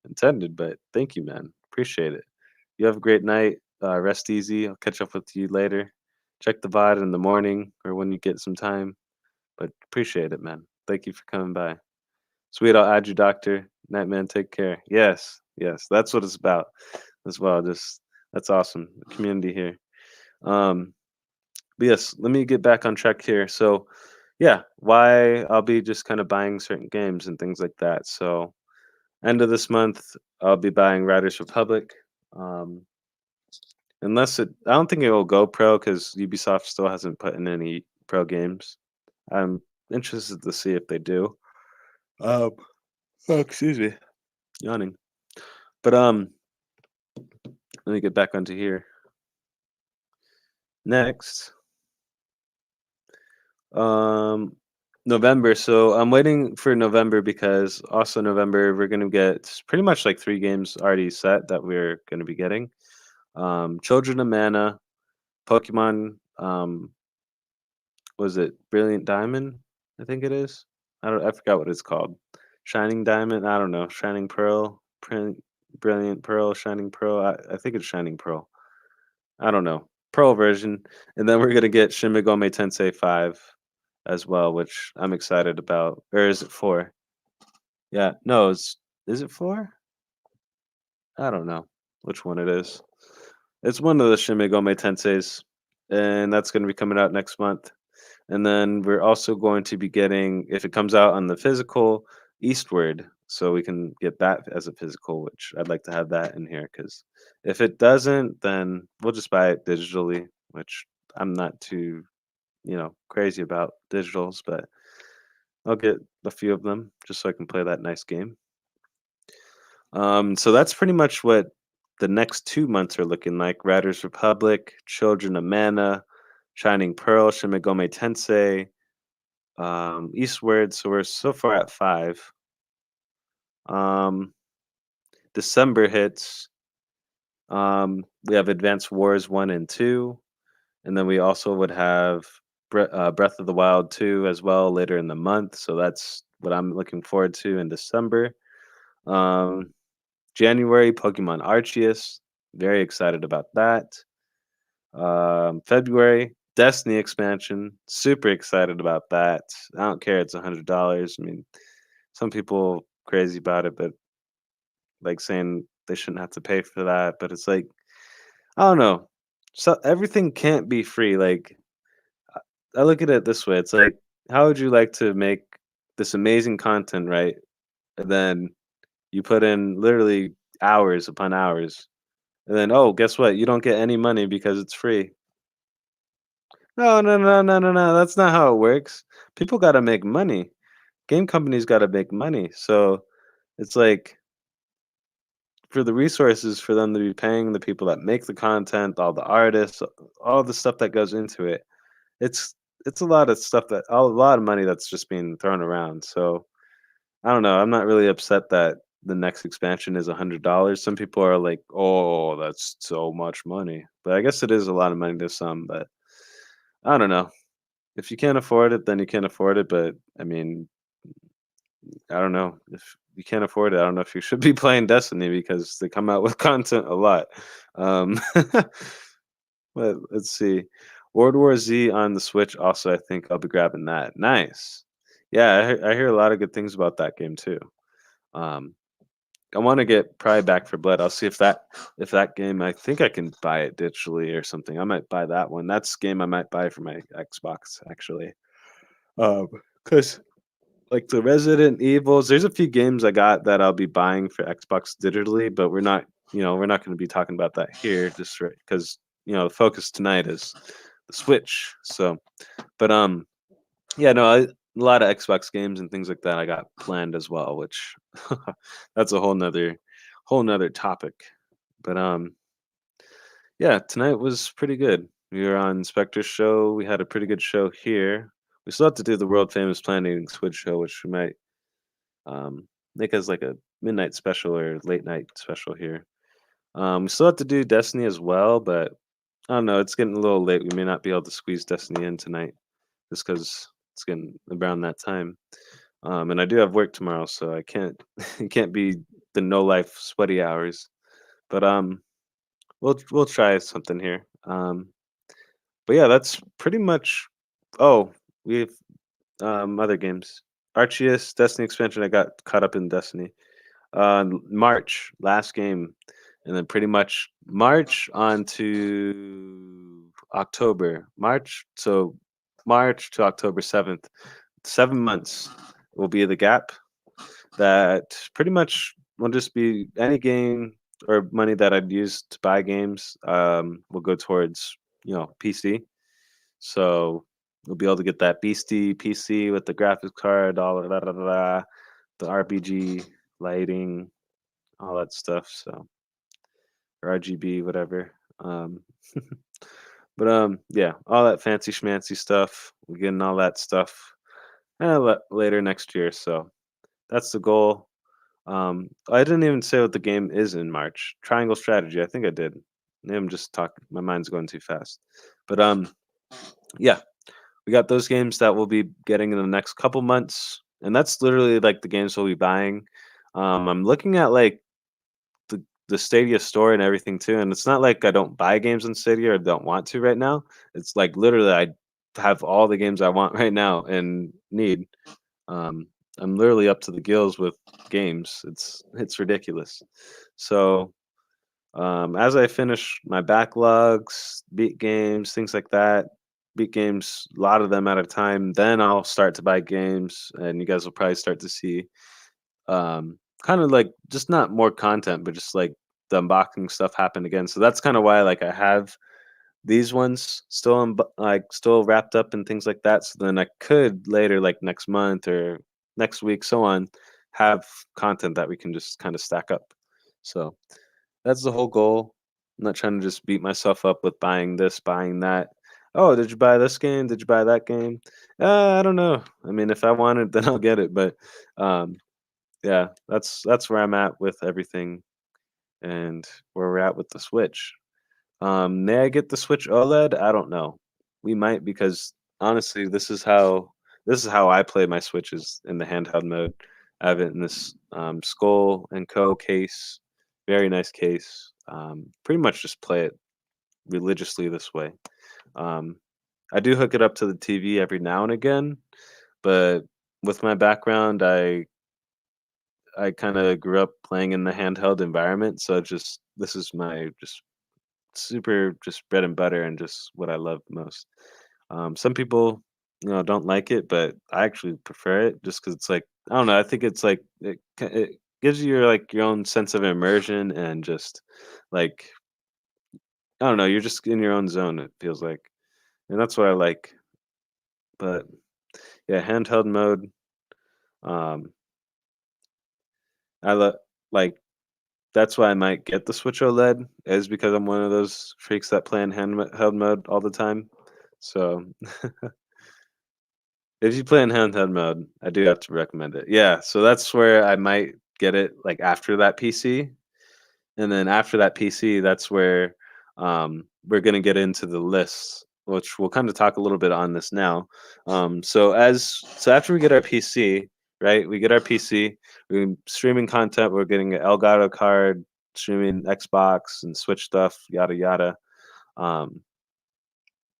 intended. But thank you, man. Appreciate it. You have a great night. Rest easy. I'll catch up with you later. Check the VOD in the morning or when you get some time. But appreciate it, man. Thank you for coming by. Sweet, I'll add you, doctor. Night, man. Take care. Yes, yes. That's what it's about as well. Just that's awesome. The community here. Um, but yes, let me get back on track here. So, yeah, why I'll be just kind of buying certain games and things like that. So, end of this month, I'll be buying Riders Republic. Um, I don't think it will go pro because Ubisoft still hasn't put in any pro games. I'm interested to see if they do. Um, oh, excuse me, yawning. But let me get back onto here. Next, um, November. So I'm waiting for November because also November we're gonna get pretty much like 3 games already set that we're gonna be getting. Children of Mana, Pokemon. Was it Brilliant Diamond? I think it is. I forgot what it's called. Shining Diamond. I don't know. Shining Pearl. Brilliant Pearl. Shining Pearl. I think it's Shining Pearl. I don't know. Pearl version, and then we're gonna get Shin Megami Tensei 5 as well, which I'm excited about. Or is it 4? Yeah, no, is it 4? I don't know which one it is. It's one of the Shin Megami Tenseis, and that's gonna be coming out next month. And then we're also going to be getting, if it comes out on the physical, Eastward, so we can get that as a physical, which I'd like to have that in here because if it doesn't, then we'll just buy it digitally, which I'm not too, crazy about digitals, but I'll get a few of them just so I can play that nice game. So that's pretty much what the next 2 months are looking like. Riders Republic, Children of Mana, Shining Pearl, Shin Megami Tensei, Eastward. So we're so far at 5. Um, December hits. We have Advanced Wars 1 and 2, and then we also would have Breath of the Wild 2 as well later in the month. So that's what I'm looking forward to in December. Um, January, Pokemon Arceus. Very excited about that. February, Destiny expansion. Super excited about that. I don't care. It's $100. I mean, some people crazy about it, but like saying they shouldn't have to pay for that. But it's like I don't know. So everything can't be free. Like I look at it this way. It's like how would you like to make this amazing content, right? And then you put in literally hours upon hours. And then oh, guess what? You don't get any money because it's free. No, no, no, no, no, no. That's not how it works. People got to make money. Game companies got to make money. So it's like for the resources for them to be paying the people that make the content, all the artists, all the stuff that goes into it. It's it's a lot of stuff a lot of money that's just being thrown around. So I don't know. I'm not really upset that the next expansion is $100. Some people are like, "Oh, that's so much money," but I guess it is a lot of money to some. But I don't know. If you can't afford it, then you can't afford it. But I mean, I don't know. If you can't afford it, I don't know if you should be playing Destiny because they come out with content a lot. Um, but let's see. World War Z on the Switch. Also, I think I'll be grabbing that. Nice. Yeah, I hear a lot of good things about that game too. Um, I want to get probably Back for Blood. I'll see if that game. I think I can buy it digitally or something. I might buy that one. That's a game I might buy for my Xbox actually. Because like the Resident Evils, there's a few games I got that I'll be buying for Xbox digitally, but we're not going to be talking about that here just because the focus tonight is the Switch. So, but yeah, no, a lot of Xbox games and things like that I got planned as well, which that's a whole nother topic. But yeah, tonight was pretty good. We were on Spectre's show. We had a pretty good show here. We still have to do the world famous Planet Eating Squid show, which we might make as like a midnight special or late night special here. We still have to do Destiny as well, but I don't know. It's getting a little late. We may not be able to squeeze Destiny in tonight just because it's getting around that time. And I do have work tomorrow, so I can't it can't be the no life sweaty hours. But we'll try something here. But yeah, that's pretty much. Oh, we have other games. Arceus Destiny expansion. I got caught up in Destiny. March last game, and then pretty much March on to October. March to October 7th. 7 months will be the gap that pretty much will just be any game or money that I'd use to buy games will go towards PC. So we'll be able to get that beastie PC with the graphics card, all da, da, da, da, the RPG lighting, all that stuff. So or RGB, whatever. Um, but yeah, all that fancy schmancy stuff. We're getting all that stuff later next year. So that's the goal. I didn't even say what the game is in March. Triangle Strategy. I think I did. Maybe I'm just talking. My mind's going too fast. But yeah, we got those games that we'll be getting in the next couple months, and that's literally like the games we'll be buying. I'm looking at like the Stadia store and everything too, and it's not like I don't buy games on Stadia or don't want to right now. It's like literally I have all the games I want right now and need. Um, I'm literally up to the gills with games. It's ridiculous. So as I finish my backlogs, beat games, things like that, beat games, a lot of them at a time, then I'll start to buy games, and you guys will probably start to see kind of like just not more content, but just like the unboxing stuff happen again. So that's kind of why like I have these ones still like still wrapped up and things like that. So then I could later, like next month or next week, so on, have content that we can just kind of stack up. So that's the whole goal. I'm not trying to just beat myself up with buying this, buying that. Oh, did you buy this game? Did you buy that game? I don't know. I mean, if I want it, then I'll get it. But um, yeah, that's where I'm at with everything and where we're at with the Switch. May I get the Switch OLED? I don't know. We might because honestly, this is how I play my Switches in the handheld mode. I have it in this Skull and Co case, very nice case. Pretty much just play it religiously this way. Um, I do hook it up to the TV every now and again, but with my background, I kind of grew up playing in the handheld environment, so just this is my just super just bread and butter and just what I love most. Some people, don't like it, but I actually prefer it just because it's like I don't know. I think it's like it gives you like your own sense of immersion and just like I don't know. You're just in your own zone. It feels like, and that's what I like. But yeah, handheld mode. Um, I like that's why I might get the Switch OLED is because I'm one of those freaks that play in handheld mode all the time. So if you play in handheld mode, I do have to recommend it. Yeah, so that's where I might get it like after that PC, and then after that PC, that's where we're gonna get into the lists, which we'll kind of talk a little bit on this now. So after we get our PC, right? We get our PC, we're streaming content. We're getting an Elgato card, streaming Xbox and Switch stuff, yada yada. Um,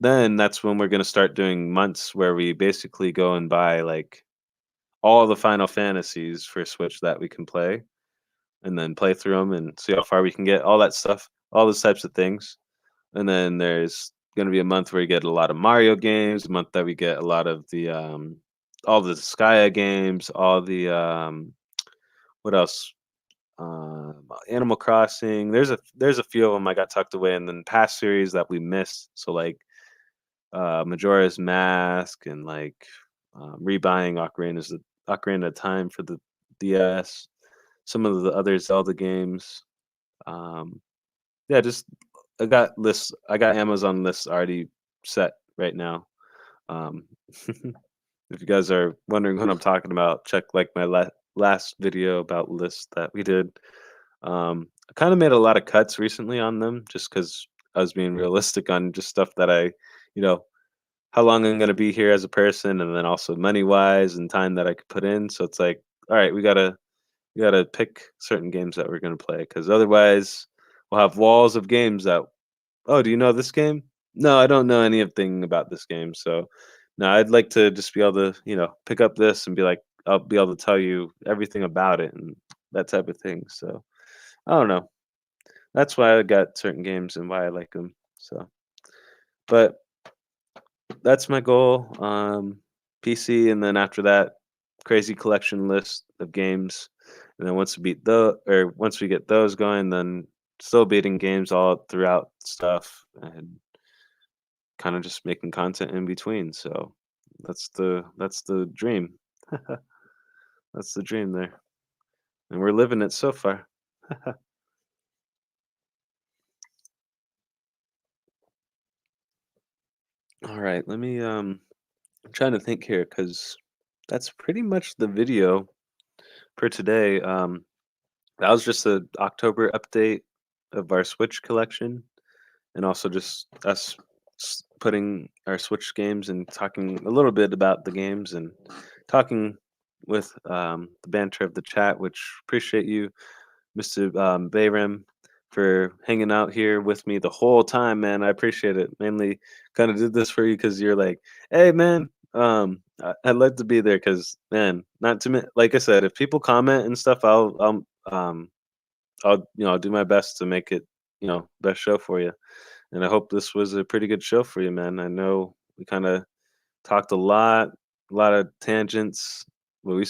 then that's when we're gonna start doing months where we basically go and buy like all the Final Fantasies for Switch that we can play, and then play through them and see how far we can get, all that stuff, all those types of things. And then there's gonna be a month where you get a lot of Mario games, a month that we get a lot of the all the Skya games, all the what else? Animal Crossing. There's a few of them I got tucked away, and then past series that we missed. So like Majora's Mask and like rebuying Ocarina of Time for the DS. Some of the other Zelda games. Um, yeah, just I got Amazon lists already set right now. Um, if you guys are wondering what I'm talking about, check like my last video about lists that we did. I kind of made a lot of cuts recently on them just because I was being realistic on just stuff that you know, how long I'm gonna be here as a person, and then also money wise and time that I could put in. So it's like, all right, we gotta pick certain games that we're gonna play because otherwise we'll have walls of games that, oh, do you know this game? No, I don't know anything about this game. So no, I'd like to just be able to, pick up this and be like, I'll be able to tell you everything about it and that type of thing. So I don't know. That's why I got certain games and why I like them. So, but that's my goal. PC, and then after that, crazy collection list of games. And then once we get those going, then still beating games all throughout stuff and kind of just making content in between. So that's the dream. That's the dream there, and we're living it so far. All right, let me. I'm trying to think here because that's pretty much the video for today. That was just a October update of our Switch collection, and also just us putting our Switch games and talking a little bit about the games and talking with the banter of the chat, which appreciate you, Mr. Bayram, for hanging out here with me the whole time, man. I appreciate it. Mainly kind of did this for you because you're like, hey, man, I'd like to be there because, man, not too many. Like I said, if people comment and stuff, I'll do my best to make it, best show for you. And I hope this was a pretty good show for you, man. I know we kind of talked a lot of tangents, but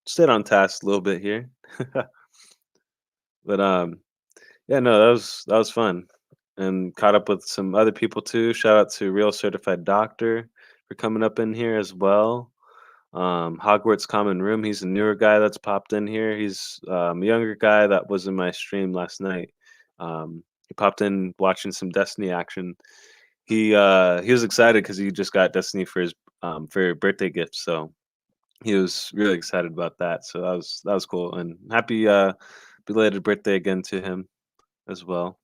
stayed on task a little bit here. But yeah, no, that was fun, and caught up with some other people too. Shout out to Real Certified Doctor for coming up in here as well. Hogwarts Common Room. He's a newer guy that's popped in here. He's a younger guy that was in my stream last night. He popped in watching some Destiny action. He was excited because he just got Destiny for birthday gift, so he was really excited about that. So that was cool, and happy belated birthday again to him as well.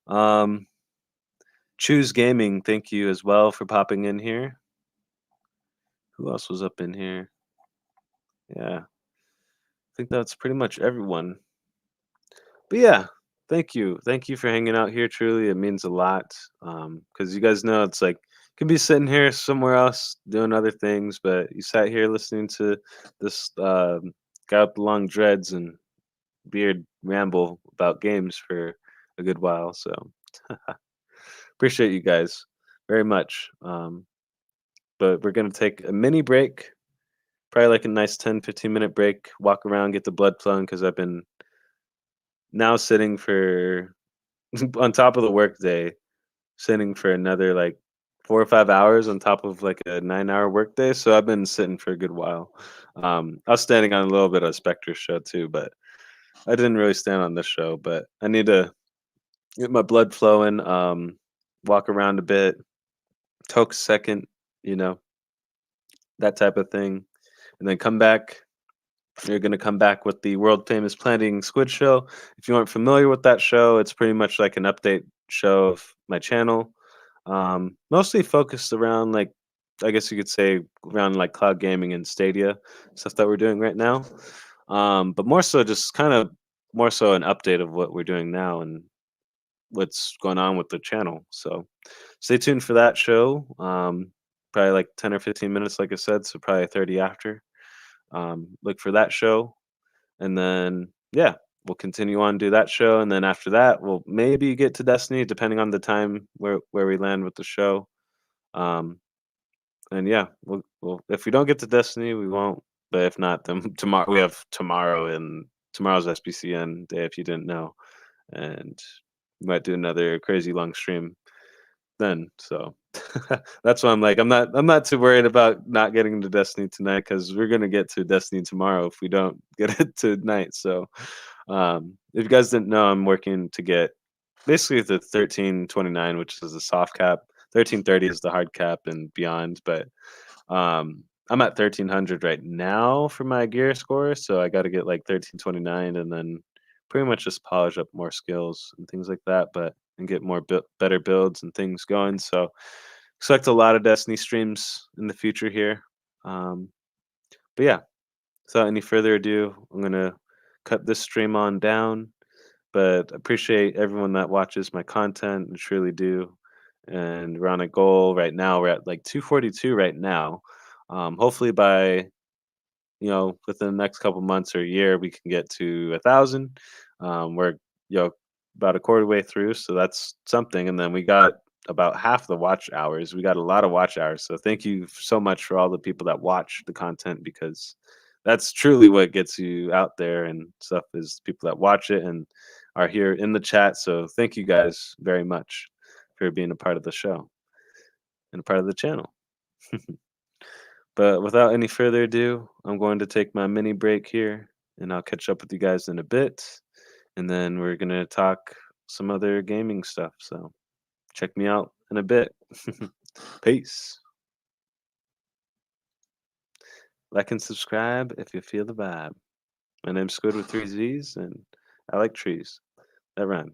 Um, Choose Gaming, thank you as well for popping in here. Who else was up in here? Yeah, I think that's pretty much everyone. But yeah, thank you for hanging out here. Truly, it means a lot. Because you guys know it's like you can be sitting here somewhere else doing other things, but you sat here listening to this guy with the long dreads and beard ramble about games for a good while. So appreciate you guys very much. But we're gonna take a mini break, probably like a nice 10-15 minute break, walk around, get the blood flowing because I've been now sitting for on top of the workday, sitting for another like 4 or 5 hours on top of like a 9 hour workday. So I've been sitting for a good while. I was standing on a little bit of Spectre's show too, but I didn't really stand on this show. But I need to get my blood flowing, walk around a bit, toke a second, you know, that type of thing, and then come back. You're gonna come back with the world famous Planting Squid show. If you aren't familiar with that show, it's pretty much like an update show of my channel. Mostly focused around like I guess you could say around like cloud gaming and Stadia stuff that we're doing right now. But more so just kind of more so an update of what we're doing now and what's going on with the channel. So stay tuned for that show. Probably like 10 or 15 minutes, like I said, so probably 30 after. Look for that show. And then, yeah, we'll continue on do that show. And then after that, we'll maybe get to Destiny, depending on the time where we land with the show. Um, and yeah, we'll if we don't get to Destiny, we won't. But if not, then tomorrow we have tomorrow and tomorrow's SBCN day. If you didn't know, and we might do another crazy long stream then. So that's why I'm like, I'm not too worried about not getting to Destiny tonight because we're gonna get to Destiny tomorrow if we don't get it tonight. So if you guys didn't know, I'm working to get basically the 1329, which is the soft cap. 1330 is the hard cap and beyond, but I'm at 1300 right now for my gear score, so I got to get like 1329 and then pretty much just polish up more skills and things like that, but and get more better builds and things going. So expect a lot of Destiny streams in the future here. Um, but yeah, without any further ado, I'm gonna cut this stream on down. But appreciate everyone that watches my content. I truly do. And we're on a goal right now. We're at like 242 right now. Hopefully by within the next couple months or a year, we can get to 1,000. We're about a quarter way through, so that's something. And then we got about half the watch hours. We got a lot of watch hours. So thank you so much for all the people that watch the content because that's truly what gets you out there and stuff is people that watch it and are here in the chat. So thank you guys very much for being a part of the show and a part of the channel. But without any further ado, I'm going to take my mini break here and I'll catch up with you guys in a bit. And then we're going to talk some other gaming stuff. So check me out in a bit. Peace. Like and subscribe if you feel the vibe. My name's SQUiD with 3 Z's and I like trees. That rhymes.